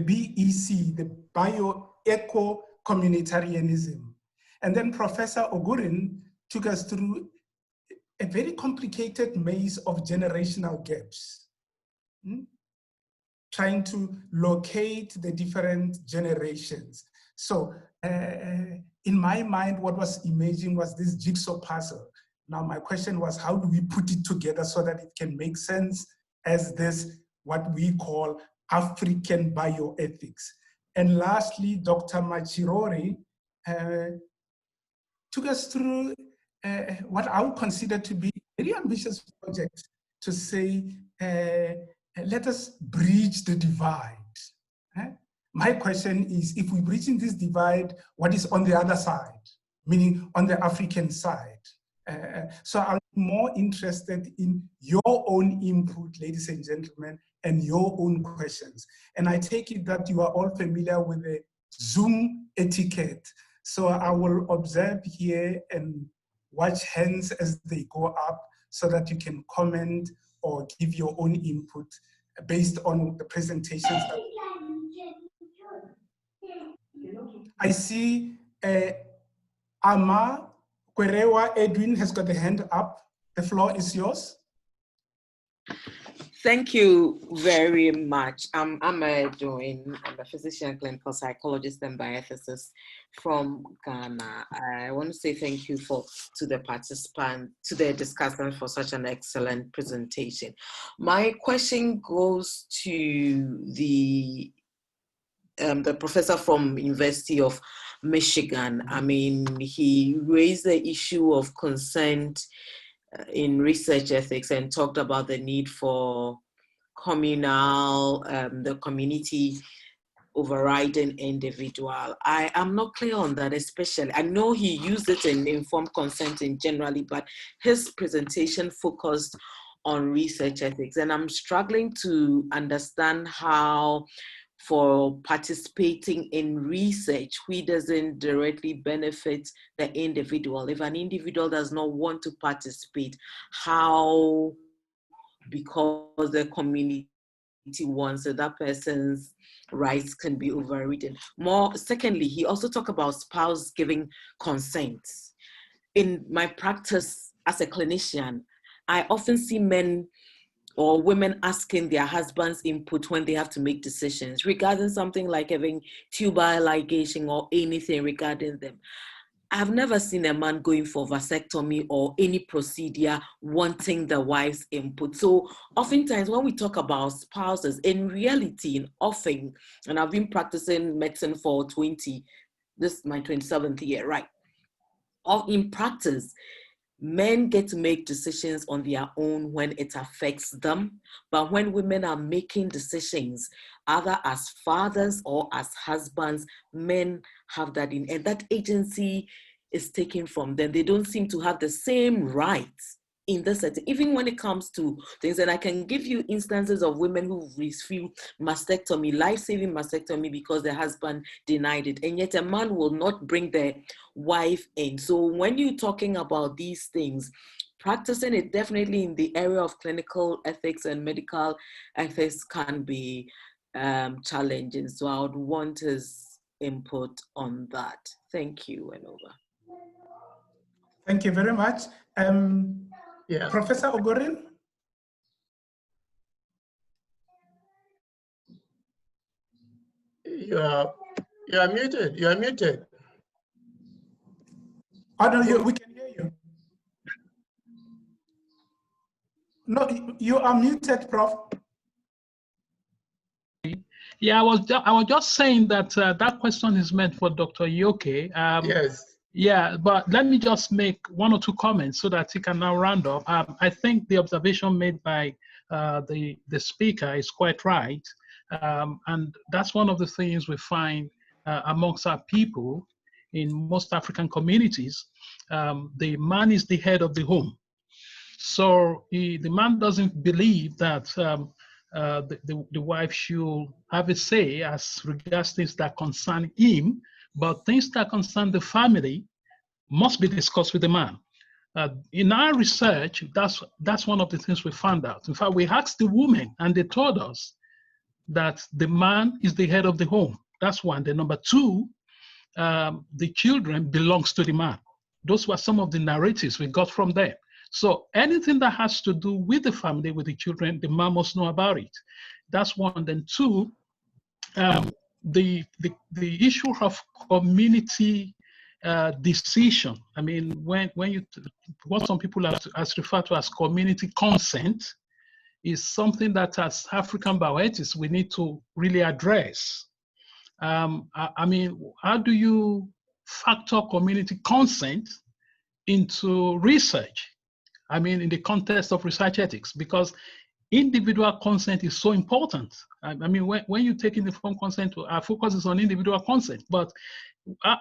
S7: bioeco-communitarianism. And then Professor Ogurin took us through a very complicated maze of generational gaps, trying to locate the different generations. So in my mind, what was emerging was this jigsaw puzzle. Now my question was, how do we put it together so that it can make sense as this, what we call African bioethics? And lastly, Dr. Machirori took us through what I would consider to be a very ambitious project to say, let us bridge the divide. My question is, if we're bridging this divide, what is on the other side, meaning on the African side? So I'm more interested in your own input, ladies and gentlemen, and your own questions. And I take it that you are all familiar with the Zoom etiquette. So I will observe here and watch hands as they go up so that you can comment or give your own input based on the presentations. I see Ama Kwerewa Edwin has got the hand up. The floor is yours.
S8: Thank you very much. I'm Edwin. I'm a physician, clinical psychologist, and bioethicist from Ghana. I want to say thank you to the participants, to the discussants for such an excellent presentation. My question goes to the professor from University of Michigan. I mean, he raised the issue of consent in research ethics and talked about the need for communal, the community overriding individual. I am not clear on that, especially. I know he used it in informed consent in generally, but his presentation focused on research ethics. And I'm struggling to understand how, for participating in research, we doesn't directly benefit the individual. If an individual does not want to participate, how, because the community wants it, that person's rights can be overridden. Secondly, he also talked about spouse giving consent. In my practice as a clinician, I often see men or women asking their husband's input when they have to make decisions regarding something like having tubal ligation or anything regarding them. I've never seen a man going for vasectomy or any procedure wanting the wife's input. So oftentimes when we talk about spouses, in reality, often, and I've been practicing medicine for this is my 27th year, right? In practice, men get to make decisions on their own when it affects them. But when women are making decisions, either as fathers or as husbands, men have that in, and that agency is taken from them. They don't seem to have the same rights in this setting, even when it comes to things. And I can give you instances of women who refused mastectomy, life-saving mastectomy, because their husband denied it. And yet a man will not bring their wife in. So when you're talking about these things, practicing it definitely in the area of clinical ethics and medical ethics can be challenging. So I would want his input on that. Thank you, and over.
S7: Thank you very much.
S4: Yeah.
S7: Professor Ogorin?
S4: You are muted. You are muted.
S7: Oh, no, we can hear you. No, you are muted, Prof.
S5: Yeah, I was just saying that that question is meant for Dr. Yoke.
S4: Yes.
S5: Yeah, but let me just make one or two comments so that he can now round up. I think the observation made by the speaker is quite right. And that's one of the things we find amongst our people in most African communities. The man is the head of the home. So the man doesn't believe that the wife should have a say as regards things that concern him, but things that concern the family must be discussed with the man. In our research, that's one of the things we found out. In fact, we asked the women and they told us that the man is the head of the home. That's one. The number two, the children belongs to the man. Those were some of the narratives we got from them. So anything that has to do with the family, with the children, the man must know about it. That's one. Then two, the issue of community decision. I mean, when you, what some people have referred to as community consent, is something that as African bioethics we need to really address. I mean, how do you factor community consent into research? I mean, in the context of research ethics, because individual consent is so important. I mean, when you take informed consent, our focus is on individual consent, but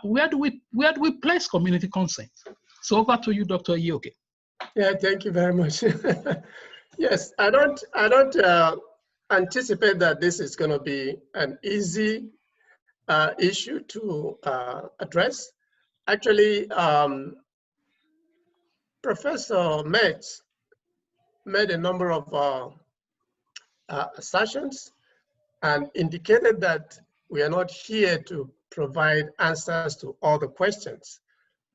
S5: where do we place community consent? So over to you, Dr. Ioke.
S4: Yeah, thank you very much. Yes, I don't anticipate that this is going to be an easy issue to address. Actually, Professor Metz made a number of assertions and indicated that we are not here to provide answers to all the questions.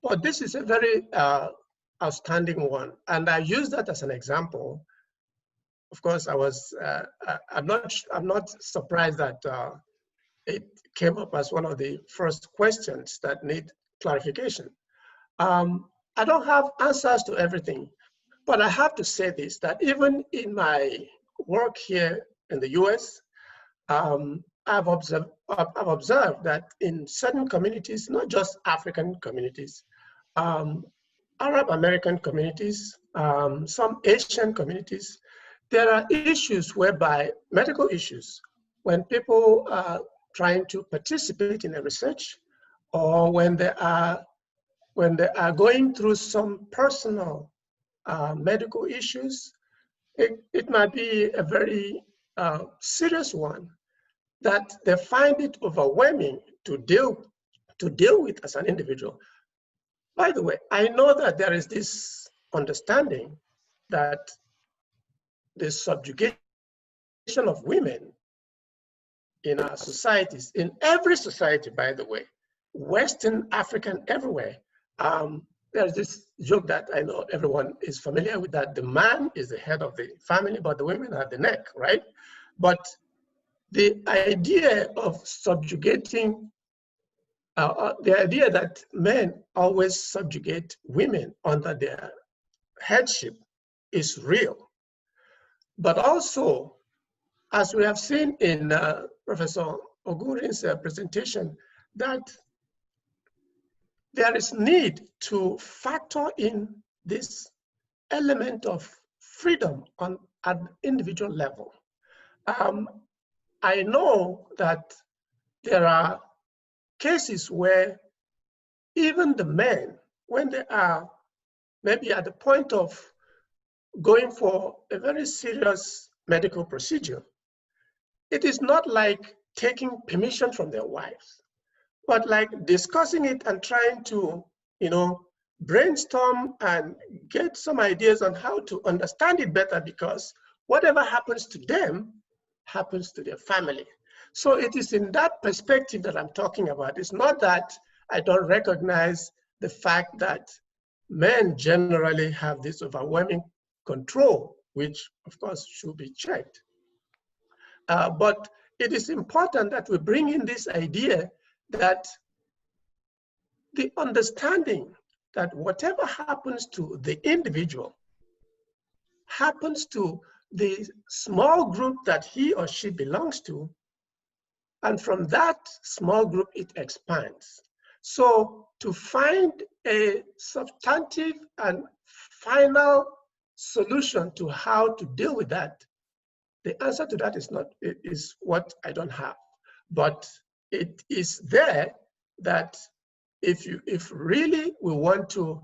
S4: But this is a very outstanding one. And I use that as an example. Of course, I'm not surprised that it came up as one of the first questions that need clarification. I don't have answers to everything, but I have to say this, that even in my work here in the US, I've observed that in certain communities, not just African communities, Arab American communities, some Asian communities, there are issues whereby, medical issues, when people are trying to participate in a research, or when they are going through some personal medical issues, it might be a very serious one that they find it overwhelming to deal with as an individual. By the way, I know that there is this understanding that the subjugation of women in our societies, in every society, by the way, Western, African, everywhere, there's this joke that I know everyone is familiar with, that the man is the head of the family, but the women are the neck, right? But the idea of subjugating, the idea that men always subjugate women under their headship is real. But also, as we have seen in Professor Ogurin's presentation, that there is need to factor in this element of freedom on an individual level. I know that there are cases where even the men, when they are maybe at the point of going for a very serious medical procedure, it is not like taking permission from their wives, but like discussing it and trying to, brainstorm and get some ideas on how to understand it better, because whatever happens to them happens to their family. So it is in that perspective that I'm talking about. It's not that I don't recognize the fact that men generally have this overwhelming control, which of course should be checked. But it is important that we bring in this idea that the understanding that whatever happens to the individual happens to the small group that he or she belongs to, and from that small group it expands. So to find a substantive and final solution to how to deal with that, the answer to that is what I don't have. But it is there that if really we want to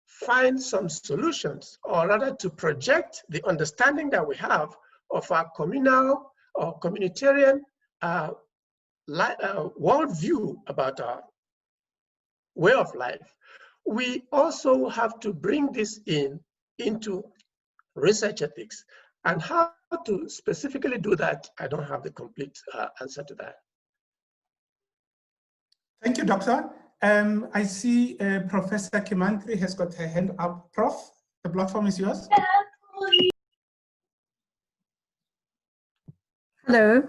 S4: find some solutions, or rather to project the understanding that we have of our communal or communitarian worldview about our way of life, we also have to bring this into research ethics. And how to specifically do that, I don't have the complete answer to that.
S7: Thank you, Doctor. I see Professor Kimantri has got her hand up. Prof, the platform is yours.
S9: Hello.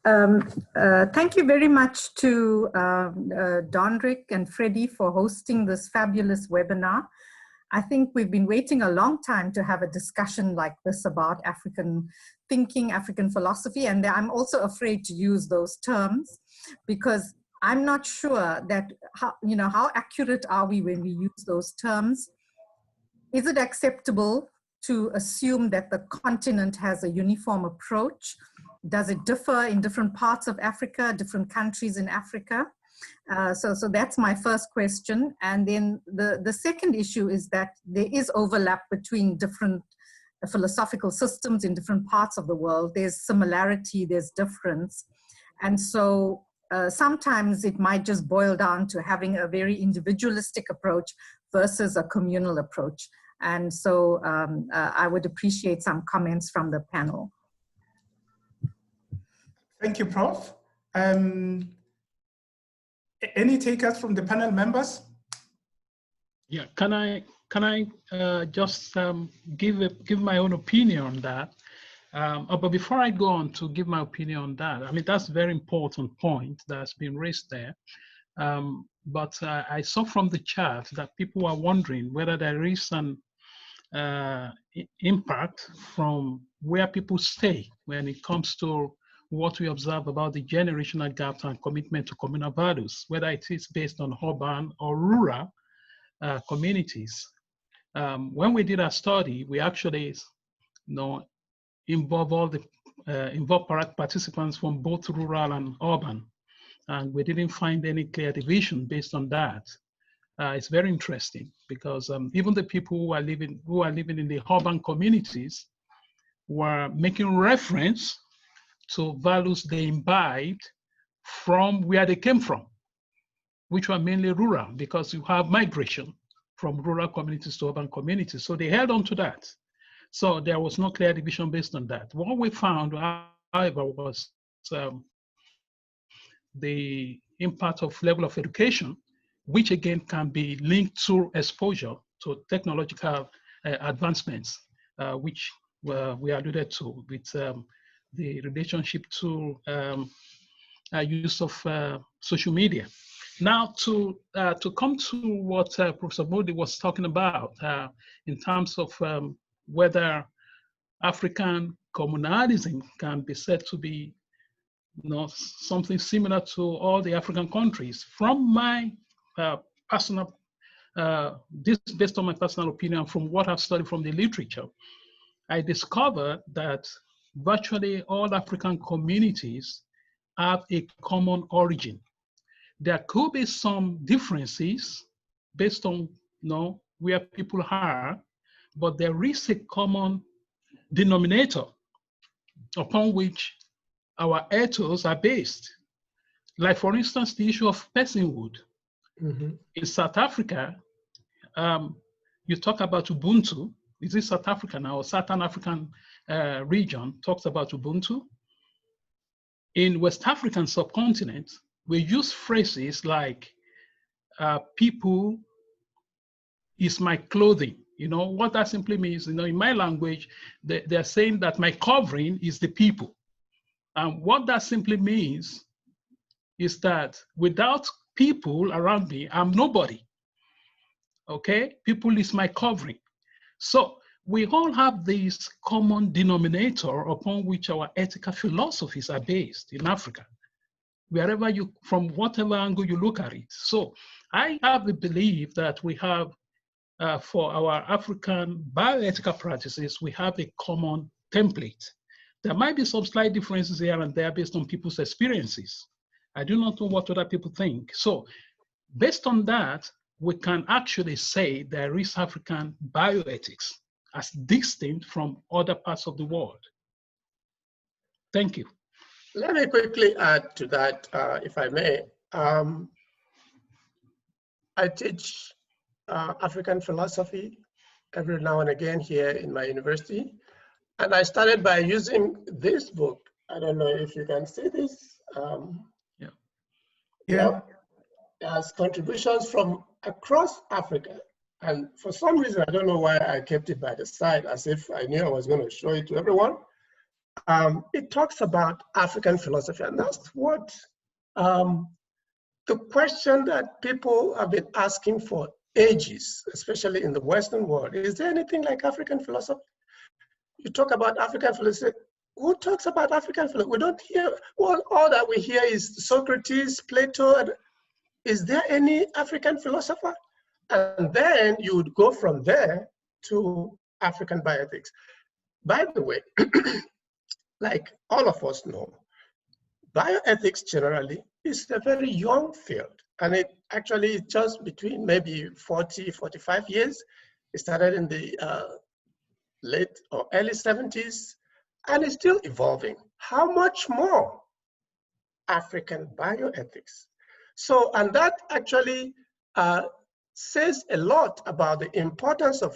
S9: Thank you very much to Dondrik and Freddie for hosting this fabulous webinar. I think we've been waiting a long time to have a discussion like this about African thinking, African philosophy, and I'm also afraid to use those terms because I'm not sure that how accurate are we when we use those terms. Is it acceptable to assume that the continent has a uniform approach? Does it differ in different parts of Africa, different countries in Africa? So that's my first question. And then the second issue is that there is overlap between different philosophical systems in different parts of the world. There's similarity, there's difference. And so sometimes it might just boil down to having a very individualistic approach versus a communal approach. And so I would appreciate some comments from the panel.
S7: Thank you, Prof. Any takers from the panel members?
S5: Yeah, can I just give my own opinion on that? But before I go on to give my opinion on that, I mean, that's a very important point that's been raised there. But I saw from the chat that people are wondering whether there is an impact from where people stay when it comes to what we observe about the generational gaps and commitment to communal values, whether it is based on urban or rural communities. When we did our study, we actually involve all the participants from both rural and urban, and we didn't find any clear division based on that. It's very interesting because even the people who are living in the urban communities were making reference to values they imbibed from where they came from, which were mainly rural, because you have migration from rural communities to urban communities. So they held on to that. So there was no clear division based on that. What we found, however, was the impact of level of education which again can be linked to exposure to technological advancements, which we alluded to with the relationship to use of social media. Now, to come to what Professor Modi was talking about in terms of whether African communalism can be said to be something similar to all the African countries. From my personal, this based on my personal opinion, from what I've studied from the literature, I discovered that virtually all African communities have a common origin. There could be some differences based on where people are, but there is a common denominator upon which our ethos are based. Like, for instance, the issue of personhood. Mm-hmm. In South Africa, you talk about Ubuntu. Is it South Africa now, or Southern African region talks about Ubuntu? In West African subcontinent, we use phrases like people is my clothing. What that simply means, in my language, they're saying that my covering is the people. And what that simply means is that without people around me, I'm nobody. Okay? People is my covering. So we all have this common denominator upon which our ethical philosophies are based in Africa, wherever from whatever angle you look at it. So I have the belief that we have, for our African bioethical practices, we have a common template. There might be some slight differences here and there based on people's experiences. I do not know what other people think. So based on that, we can actually say there is African bioethics as distinct from other parts of the world. Thank you.
S4: Let me quickly add to that, if I may. I teach African philosophy every now and again here in my university. And I started by using this book. I don't know if you can see this. Yeah. As contributions from across Africa. And for some reason, I don't know why I kept it by the side, as if I knew I was going to show it to everyone. It talks about African philosophy, and that's what the question that people have been asking for ages, especially in the Western world. Is there anything like African philosophy? You talk about African philosophy. Who talks about African philosophy? We don't hear, well, all that we hear is Socrates, Plato. And is there any African philosopher? And then you would go from there to African bioethics. By the way, like all of us know, bioethics generally is a very young field. And it actually is just between maybe 40, 45 years. It started in the late or early 70s, and it's still evolving. How much more African bioethics? So, and that actually says a lot about the importance of,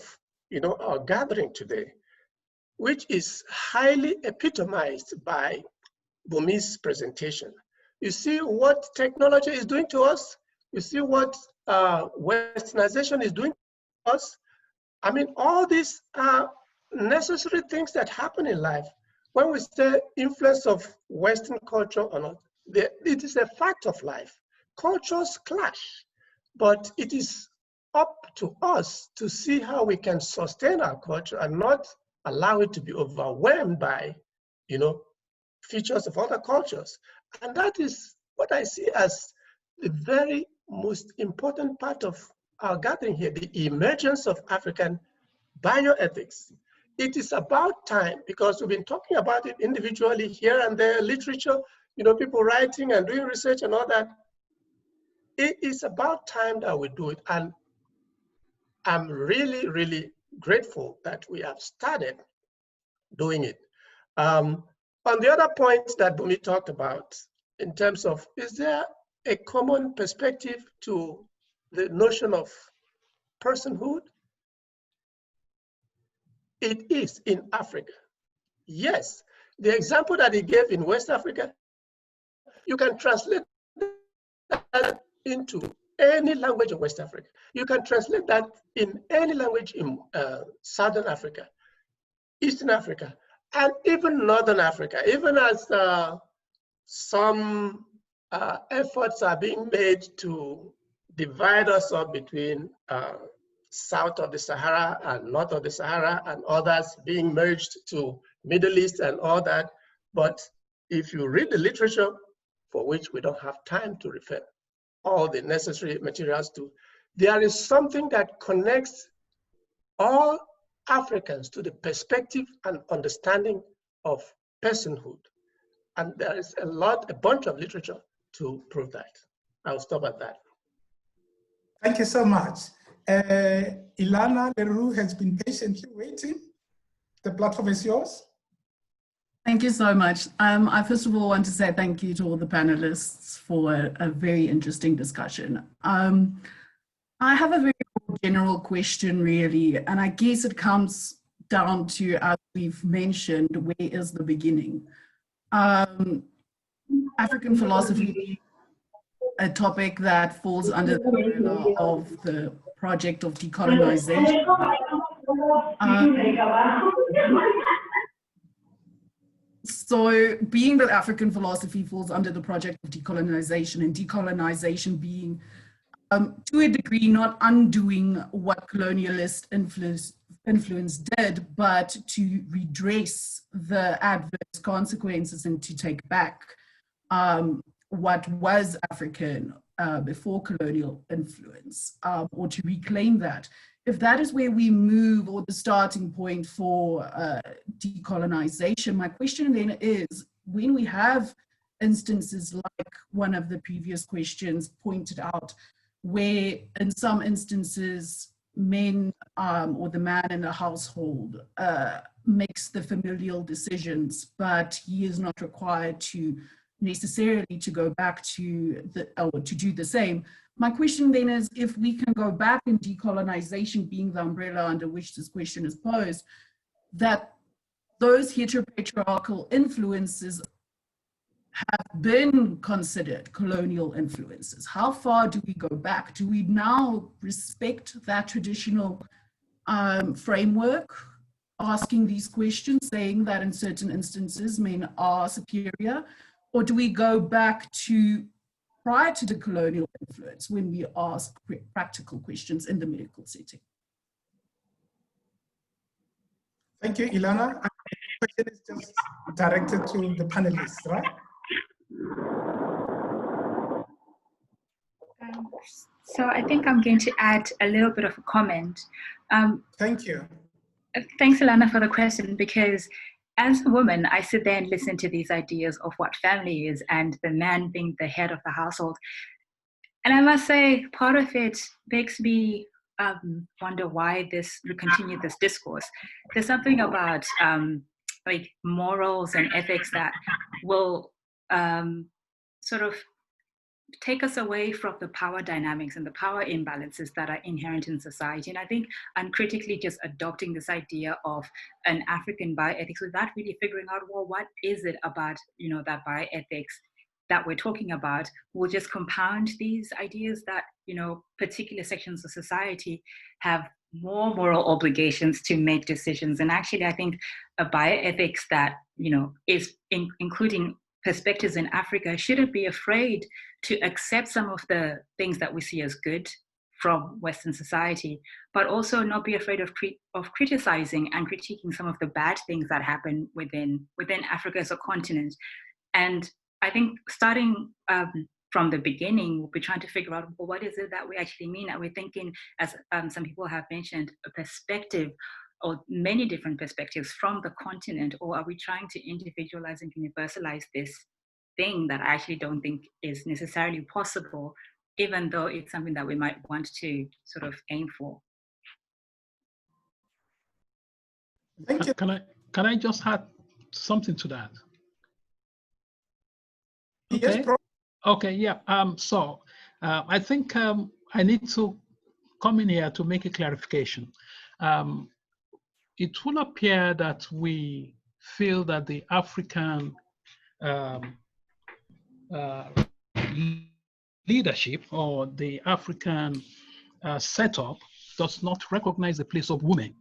S4: our gathering today, which is highly epitomized by Bumi's presentation. You see what technology is doing to us. You see what Westernization is doing to us. I mean, all these are necessary things that happen in life. When we say influence of Western culture or not, it is a fact of life. Cultures clash, but it is up to us to see how we can sustain our culture and not allow it to be overwhelmed by, features of other cultures. And that is what I see as the very most important part of our gathering here, the emergence of African bioethics. It is about time, because we've been talking about it individually here and there, literature, people writing and doing research and all that. It is about time that we do it. And I'm really, really grateful that we have started doing it. On the other points that Bumi talked about, in terms of, is there a common perspective to the notion of personhood? It is in Africa. Yes, the example that he gave in West Africa, you can translate that into any language in West Africa. You can translate that in any language in Southern Africa, Eastern Africa, and even Northern Africa, even as some efforts are being made to divide us up between south of the Sahara and north of the Sahara, and others being merged to Middle East and all that. But if you read the literature, for which we don't have time to refer all the necessary materials to, there is something that connects all Africans to the perspective and understanding of personhood. And there is a bunch of literature to prove that. I'll stop at that.
S7: Thank you so much. Ilana Leroux has been patiently waiting. The platform is yours.
S10: Thank you so much. I first of all want to say thank you to all the panelists for a very interesting discussion. I have a very general question really, and I guess it comes down to, as we've mentioned, where is the beginning? African philosophy, a topic that falls under the umbrella of the project of decolonization. So being that African philosophy falls under the project of decolonization, and decolonization being, to a degree, not undoing what colonialist influence did, but to redress the adverse consequences and to take back what was African before colonial influence, or to reclaim that. If that is where we move, or the starting point for decolonization, my question then is, when we have instances like one of the previous questions pointed out, where in some instances men or the man in the household makes the familial decisions, but he is not required to necessarily to go back to or to do the same. My question then is, if we can go back in decolonization being the umbrella under which this question is posed, that those heteropatriarchal influences have been considered colonial influences. How far do we go back? Do we now respect that traditional framework, asking these questions, saying that in certain instances men are superior? Or do we go back to prior to the colonial influence when we ask practical questions in the medical setting?
S7: Thank you, Ilana. The question is just directed to the panelists, right?
S6: So I think I'm going to add a little bit of a comment.
S7: Thank you.
S6: Thanks, Ilana, for the question, because as a woman, I sit there and listen to these ideas of what family is and the man being the head of the household. And I must say, part of it makes me wonder why we continue this discourse. There's something about like morals and ethics that will sort of take us away from the power dynamics and the power imbalances that are inherent in society. And I think uncritically just adopting this idea of an African bioethics without really figuring out, well, what is it about, that bioethics that we're talking about will just compound these ideas that, particular sections of society have more moral obligations to make decisions. And actually, I think a bioethics that, is including perspectives in Africa shouldn't be afraid to accept some of the things that we see as good from Western society, but also not be afraid of criticizing and critiquing some of the bad things that happen within Africa as a continent. And I think starting from the beginning, we'll be trying to figure out, well, what is it that we actually mean? Are we thinking, as some people have mentioned, a perspective or many different perspectives from the continent, or are we trying to individualize and universalize this thing that I actually don't think is necessarily possible, even though it's something that we might want to sort of aim for?
S7: Thank you.
S5: Can I just add something to that?
S7: Yes,
S5: Okay. Okay. Yeah. So I think I need to come in here to make a clarification. It will appear that we feel that the African leadership or the African setup does not recognize the place of women.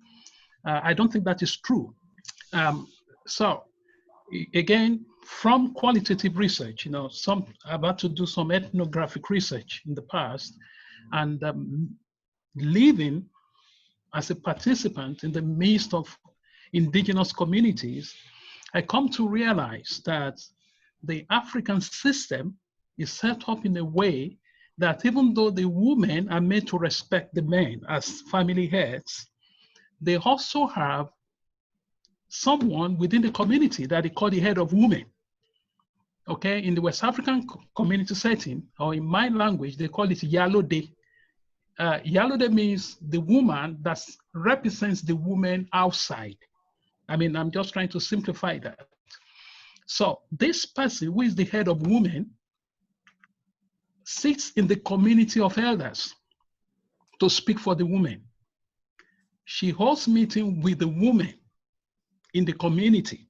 S5: I don't think that is true. So again, from qualitative research, I've had to do some ethnographic research in the past, and living as a participant in the midst of indigenous communities, I come to realize that the African system is set up in a way that even though the women are made to respect the men as family heads, they also have someone within the community that they call the head of women. Okay, in the West African community setting, or in my language, they call it Yalode. Yalode means the woman that represents the woman outside. I mean, I'm just trying to simplify that. So this person who is the head of women sits in the community of elders to speak for the women. She holds meeting with the women in the community.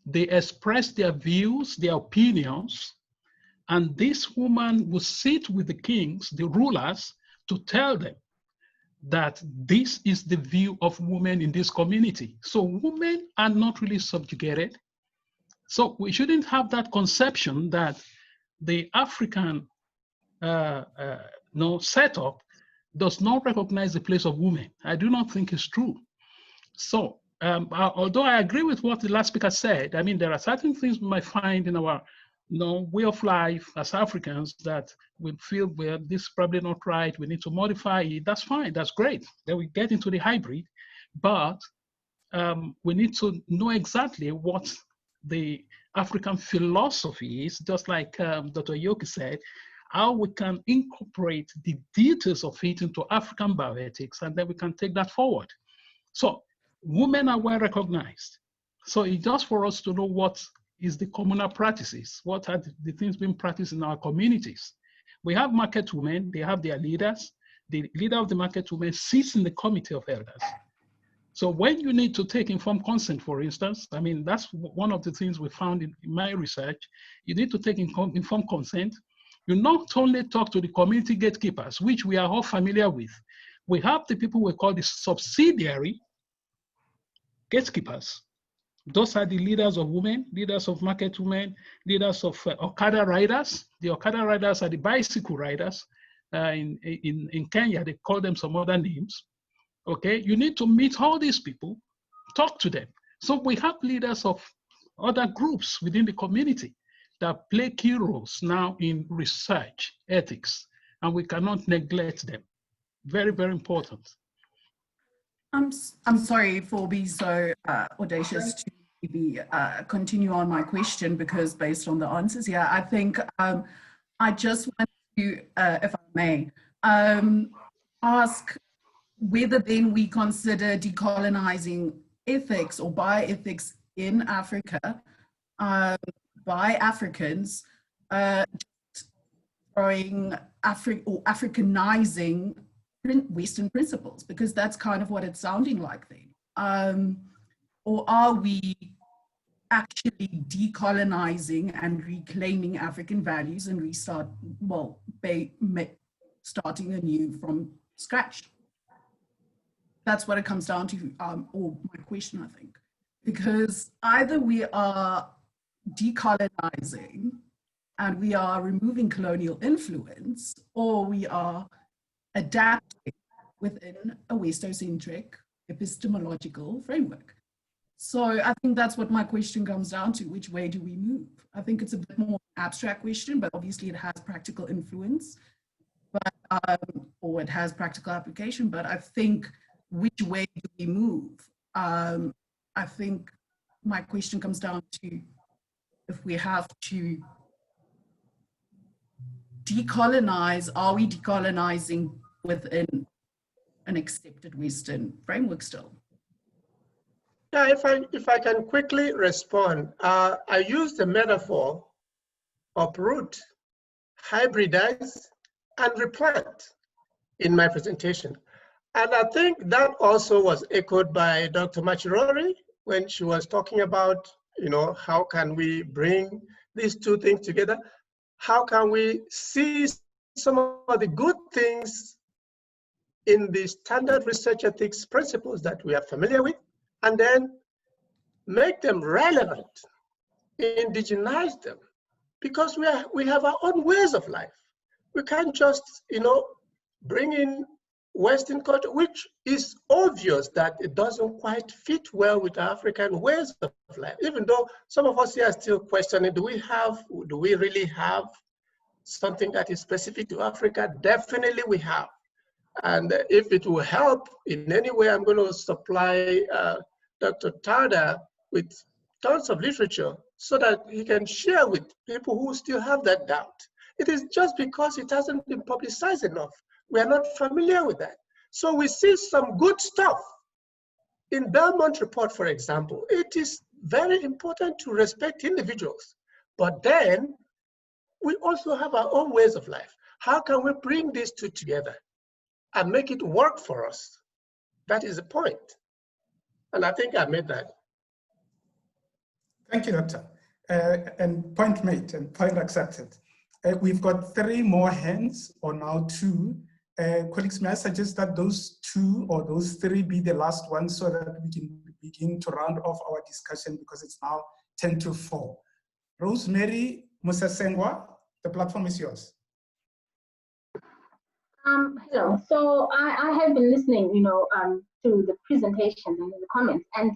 S5: They express their views, their opinions, and this woman will sit with the kings, the rulers, to tell them that this is the view of women in this community. So women are not really subjugated. So we shouldn't have that conception that the African setup does not recognize the place of women. I do not think it's true. So although I agree with what the last speaker said, I mean, there are certain things we might find in our way of life as Africans that we feel, well, this is probably not right, we need to modify it. That's fine, that's great. Then we get into the hybrid, but we need to know exactly what the African philosophy is, just like Dr. Yoki said, how we can incorporate the details of it into African bioethics, and then we can take that forward. So women are well recognized. So it's just for us to know what is the communal practices, what are the things being practiced in our communities. We have market women, they have their leaders. The leader of the market women sits in the committee of elders. So when you need to take informed consent, for instance, I mean, that's one of the things we found in my research. You need to take informed consent. You not only talk to the community gatekeepers, which we are all familiar with. We have the people we call the subsidiary gatekeepers. Those are the leaders of women, leaders of market women, leaders of Okada riders. The Okada riders are the bicycle riders. In Kenya, they call them some other names. Okay, you need to meet all these people, talk to them. So we have leaders of other groups within the community that play key roles now in research ethics, and we cannot neglect them. Very, very important.
S10: I'm sorry for being so audacious to maybe continue on my question, because based on the answers here, I think I just want to, if I may, ask whether then we consider decolonizing ethics or bioethics in Africa by Africans, throwing or Africanizing Western principles, because that's kind of what it's sounding like then. Or are we actually decolonizing and reclaiming African values and starting anew from scratch? That's what it comes down to, or my question, I think. Because either we are decolonizing and we are removing colonial influence, or we are adapting within a Westocentric epistemological framework. So I think that's what my question comes down to. Which way do we move? I think it's a bit more abstract question, but obviously it has practical influence, but or it has practical application. But I think, which way do we move? I think my question comes down to if we have to decolonize, are we decolonizing within an accepted Western framework still?
S4: Yeah, if I can quickly respond, I use the metaphor uproot, hybridize, and replant in my presentation. And I think that also was echoed by Dr. Machirori when she was talking about, how can we bring these two things together? How can we seize some of the good things in the standard research ethics principles that we are familiar with, and then make them relevant, indigenize them, because we have our own ways of life. We can't just, bring in Western culture, which is obvious that it doesn't quite fit well with African ways of life. Even though some of us here are still questioning, do we really have something that is specific to Africa? Definitely we have. And if it will help in any way, I'm going to supply Dr. Tada with tons of literature so that he can share with people who still have that doubt. It is just because it hasn't been publicized enough. We are not familiar with that. So we see some good stuff. In Belmont report, for example, it is very important to respect individuals, but then we also have our own ways of life. How can we bring these two together and make it work for us? That is the point. And I think I made that.
S7: Thank you, Doctor. And point made and point accepted. We've got 3 more hands, or now 2. Colleagues, may I suggest that those 2 or those 3 be the last ones so that we can begin to round off our discussion, because it's now 10 to 4. Rosemary Musasengwa, the platform is yours.
S11: Hello. So I have been listening, to the presentations and the comments, and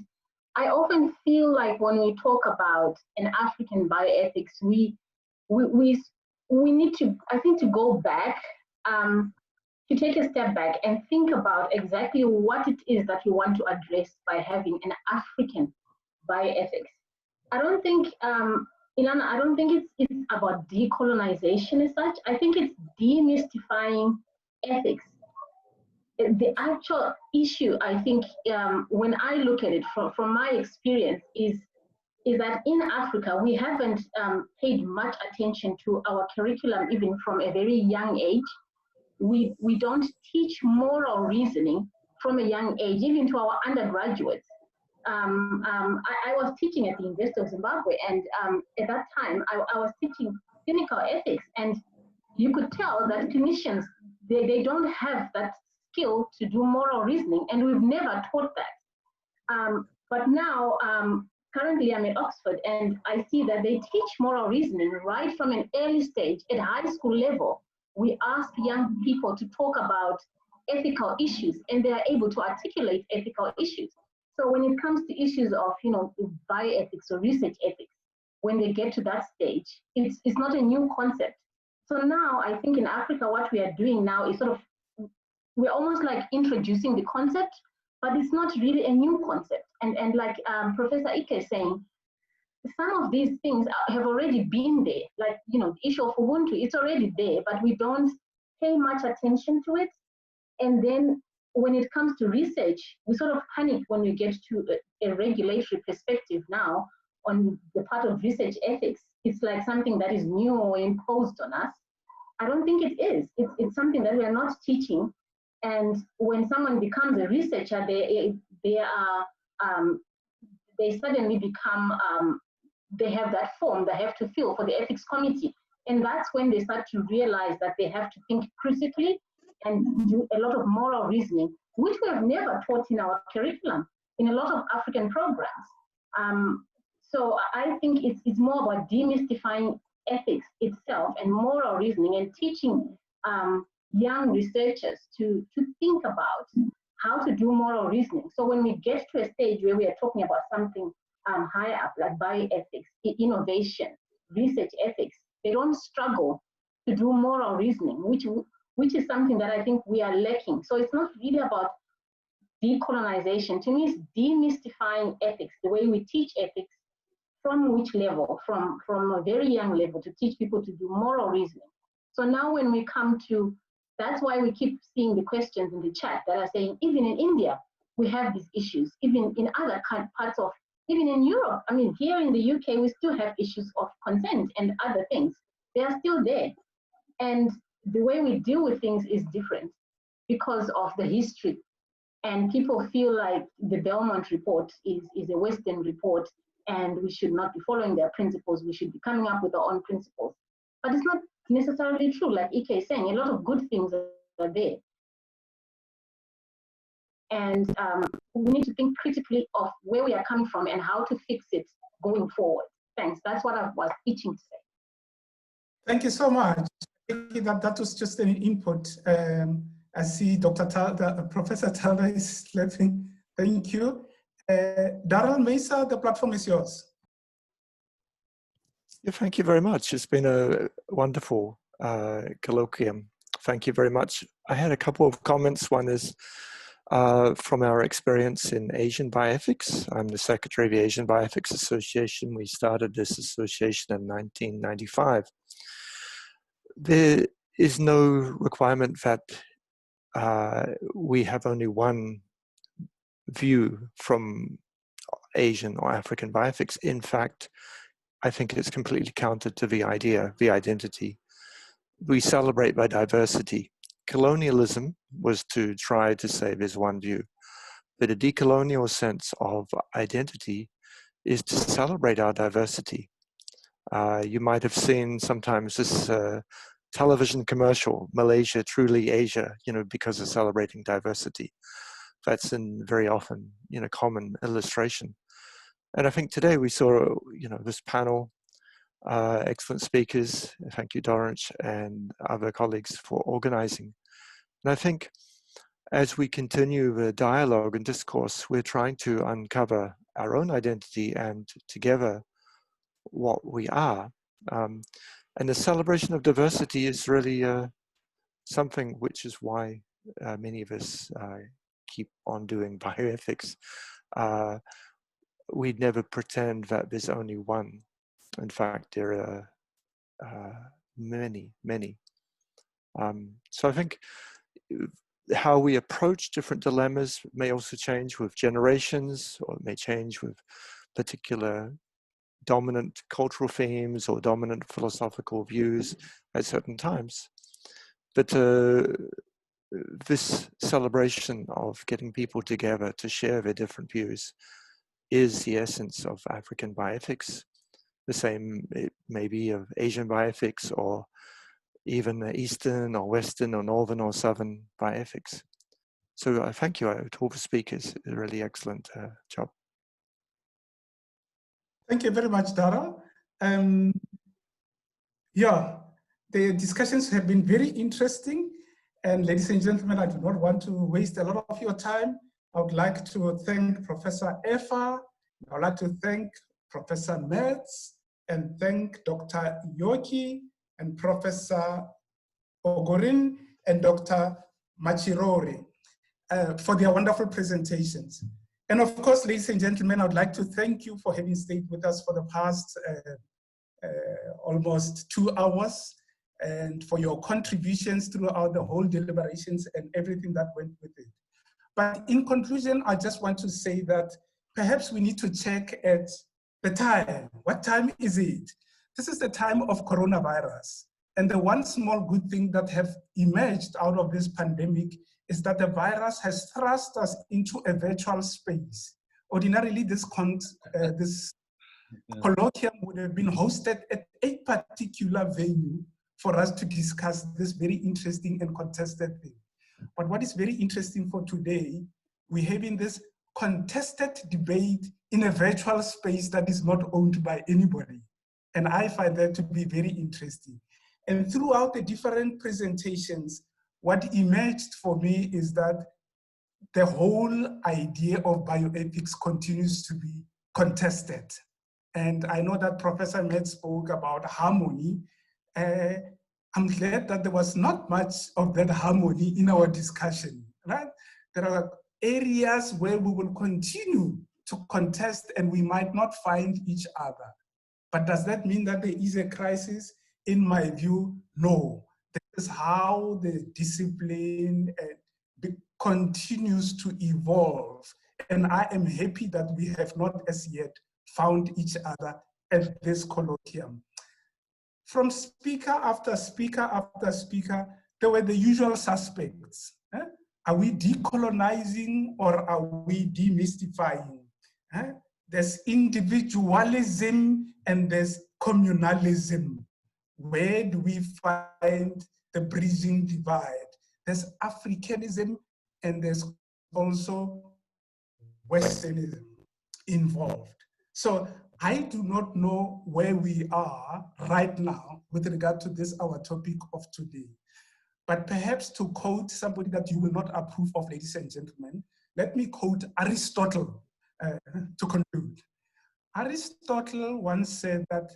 S11: I often feel like when we talk about an African bioethics, we need to, I think, to go back, to take a step back and think about exactly what it is that we want to address by having an African bioethics. I don't think, Ilana, I don't think it's about decolonization as such. I think it's demystifying ethics. The actual issue, I think, when I look at it from my experience, is that in Africa, we haven't paid much attention to our curriculum, even from a very young age. We don't teach moral reasoning from a young age, even to our undergraduates. I was teaching at the University of Zimbabwe, and at that time, I was teaching clinical ethics, and you could tell that clinicians, they don't have that skill to do moral reasoning, and we've never taught that. But now, currently I'm at Oxford, and I see that they teach moral reasoning right from an early stage at high school level. We ask young people to talk about ethical issues, and they are able to articulate ethical issues. So when it comes to issues of, bioethics or research ethics, when they get to that stage, it's not a new concept. So now I think in Africa, what we are doing now is we're almost like introducing the concept, but it's not really a new concept. And like Professor Ike is saying, some of these things have already been there. Like, the issue of Ubuntu, it's already there, but we don't pay much attention to it. And then when it comes to research, we sort of panic when we get to a regulatory perspective now on the part of research ethics. It's like something that is new or imposed on us. I don't think it is. It's something that we are not teaching. And when someone becomes a researcher, they suddenly become, they have that form they have to fill for the ethics committee. And that's when they start to realize that they have to think critically and do a lot of moral reasoning, which we have never taught in our curriculum in a lot of African programs. So I think it's more about demystifying ethics itself and moral reasoning, and teaching young researchers to think about how to do moral reasoning. So when we get to a stage where we are talking about something higher up, like bioethics, innovation, research ethics, they don't struggle to do moral reasoning, which is something that I think we are lacking. So it's not really about decolonization. To me, it's demystifying ethics, the way we teach ethics. From which level? From a very young level, to teach people to do moral reasoning. So now when we come to, that's why we keep seeing the questions in the chat that are saying, even in India, we have these issues. Even in other parts of, even in Europe, I mean, here in the UK, we still have issues of consent and other things. They are still there. And the way we deal with things is different because of the history. And people feel like the Belmont report is a Western report, and we should not be following their principles. We should be coming up with our own principles. But it's not necessarily true, like Ike is saying, a lot of good things are there. And we need to think critically of where we are coming from and how to fix it going forward. Thanks, that's what I was itching to say.
S7: Thank you so much. That was just an input. I see Professor Talda is laughing. Thank you. Darrell Mesa, the platform is yours.
S12: Yeah, thank you very much. It's been a wonderful colloquium. Thank you very much. I had a couple of comments. One is from our experience in Asian bioethics. I'm the secretary of the Asian Bioethics Association. We started this association in 1995. There is no requirement that we have only one view from Asian or African bioethics. In fact, I think it's completely counter to the idea, the identity. We celebrate by diversity. Colonialism was to try to say there's one view, but a decolonial sense of identity is to celebrate our diversity. You might have seen sometimes this television commercial, Malaysia, truly Asia, because of celebrating diversity. That's in very often, common illustration. And I think today we saw, this panel, excellent speakers. Thank you, Doris, and other colleagues for organizing. And I think as we continue the dialogue and discourse, we're trying to uncover our own identity and together what we are. And the celebration of diversity is really something which is why many of us keep on doing bioethics. We never pretend that there's only one. In fact, there are many, many. So I think how we approach different dilemmas may also change with generations, or it may change with particular dominant cultural themes or dominant philosophical views at certain times. But this celebration of getting people together to share their different views is the essence of African bioethics. The same it may be of Asian bioethics, or even Eastern or Western or Northern or Southern bioethics. So thank you to all the speakers. A really excellent job.
S7: Thank you very much, Dara. Yeah, the discussions have been very interesting. And ladies and gentlemen, I do not want to waste a lot of your time. I would like to thank Professor Effa. I would like to thank Professor Metz, and thank Dr. Yoki and Professor Ogorin and Dr. Machirori for their wonderful presentations. And of course, ladies and gentlemen, I would like to thank you for having stayed with us for the past almost 2 hours, and for your contributions throughout the whole deliberations and everything that went with it. But in conclusion, I just want to say that perhaps we need to check at the time. What time is it? This is the time of coronavirus. And the one small good thing that have emerged out of this pandemic is that the virus has thrust us into a virtual space. Ordinarily, this colloquium would have been hosted at a particular venue for us to discuss this very interesting and contested thing. But what is very interesting for today, we're having this contested debate in a virtual space that is not owned by anybody. And I find that to be very interesting. And throughout the different presentations, what emerged for me is that the whole idea of bioethics continues to be contested. And I know that Professor Metz spoke about harmony. I'm glad that there was not much of that harmony in our discussion, right? There are areas where we will continue to contest and we might not find each other. But does that mean that there is a crisis? In my view, no. This is how the discipline continues to evolve. And I am happy that we have not as yet found each other at this colloquium. From speaker after speaker after speaker, there were the usual suspects. Are we decolonizing or are we demystifying? There's individualism and there's communalism. where do we find the bridging divide? There's Africanism and there's also Westernism involved. So I do not know where we are right now with regard to this, our topic of today. But perhaps to quote somebody that you will not approve of, ladies and gentlemen, let me quote Aristotle to conclude. Aristotle once said that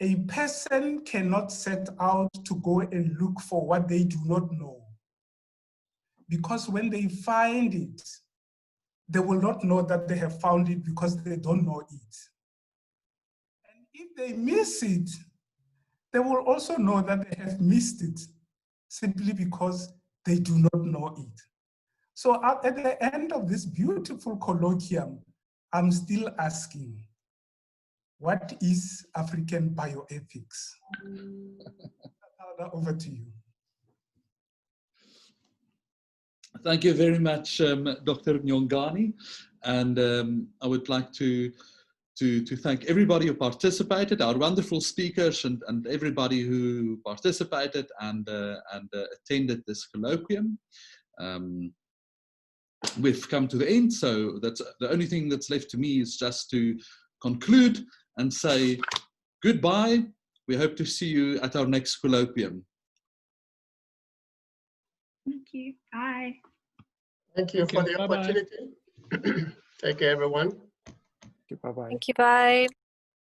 S7: a person cannot set out to go and look for what they do not know, because when they find it, they will not know that they have found it because they don't know it. And if they miss it, they will also know that they have missed it simply because they do not know it. So at the end of this beautiful colloquium, I'm still asking, what is African bioethics? Over to you.
S1: Thank you very much, Dr. Nyongani. And I would like to thank everybody who participated, our wonderful speakers and everybody who participated and attended this colloquium. We've come to the end, so that's the only thing that's left to me is just to conclude and say goodbye. We hope to see you at our next colloquium.
S6: Thank you. Bye.
S4: Thank you for the opportunity. Take care, everyone.
S12: Bye-bye.
S13: Thank you. Bye.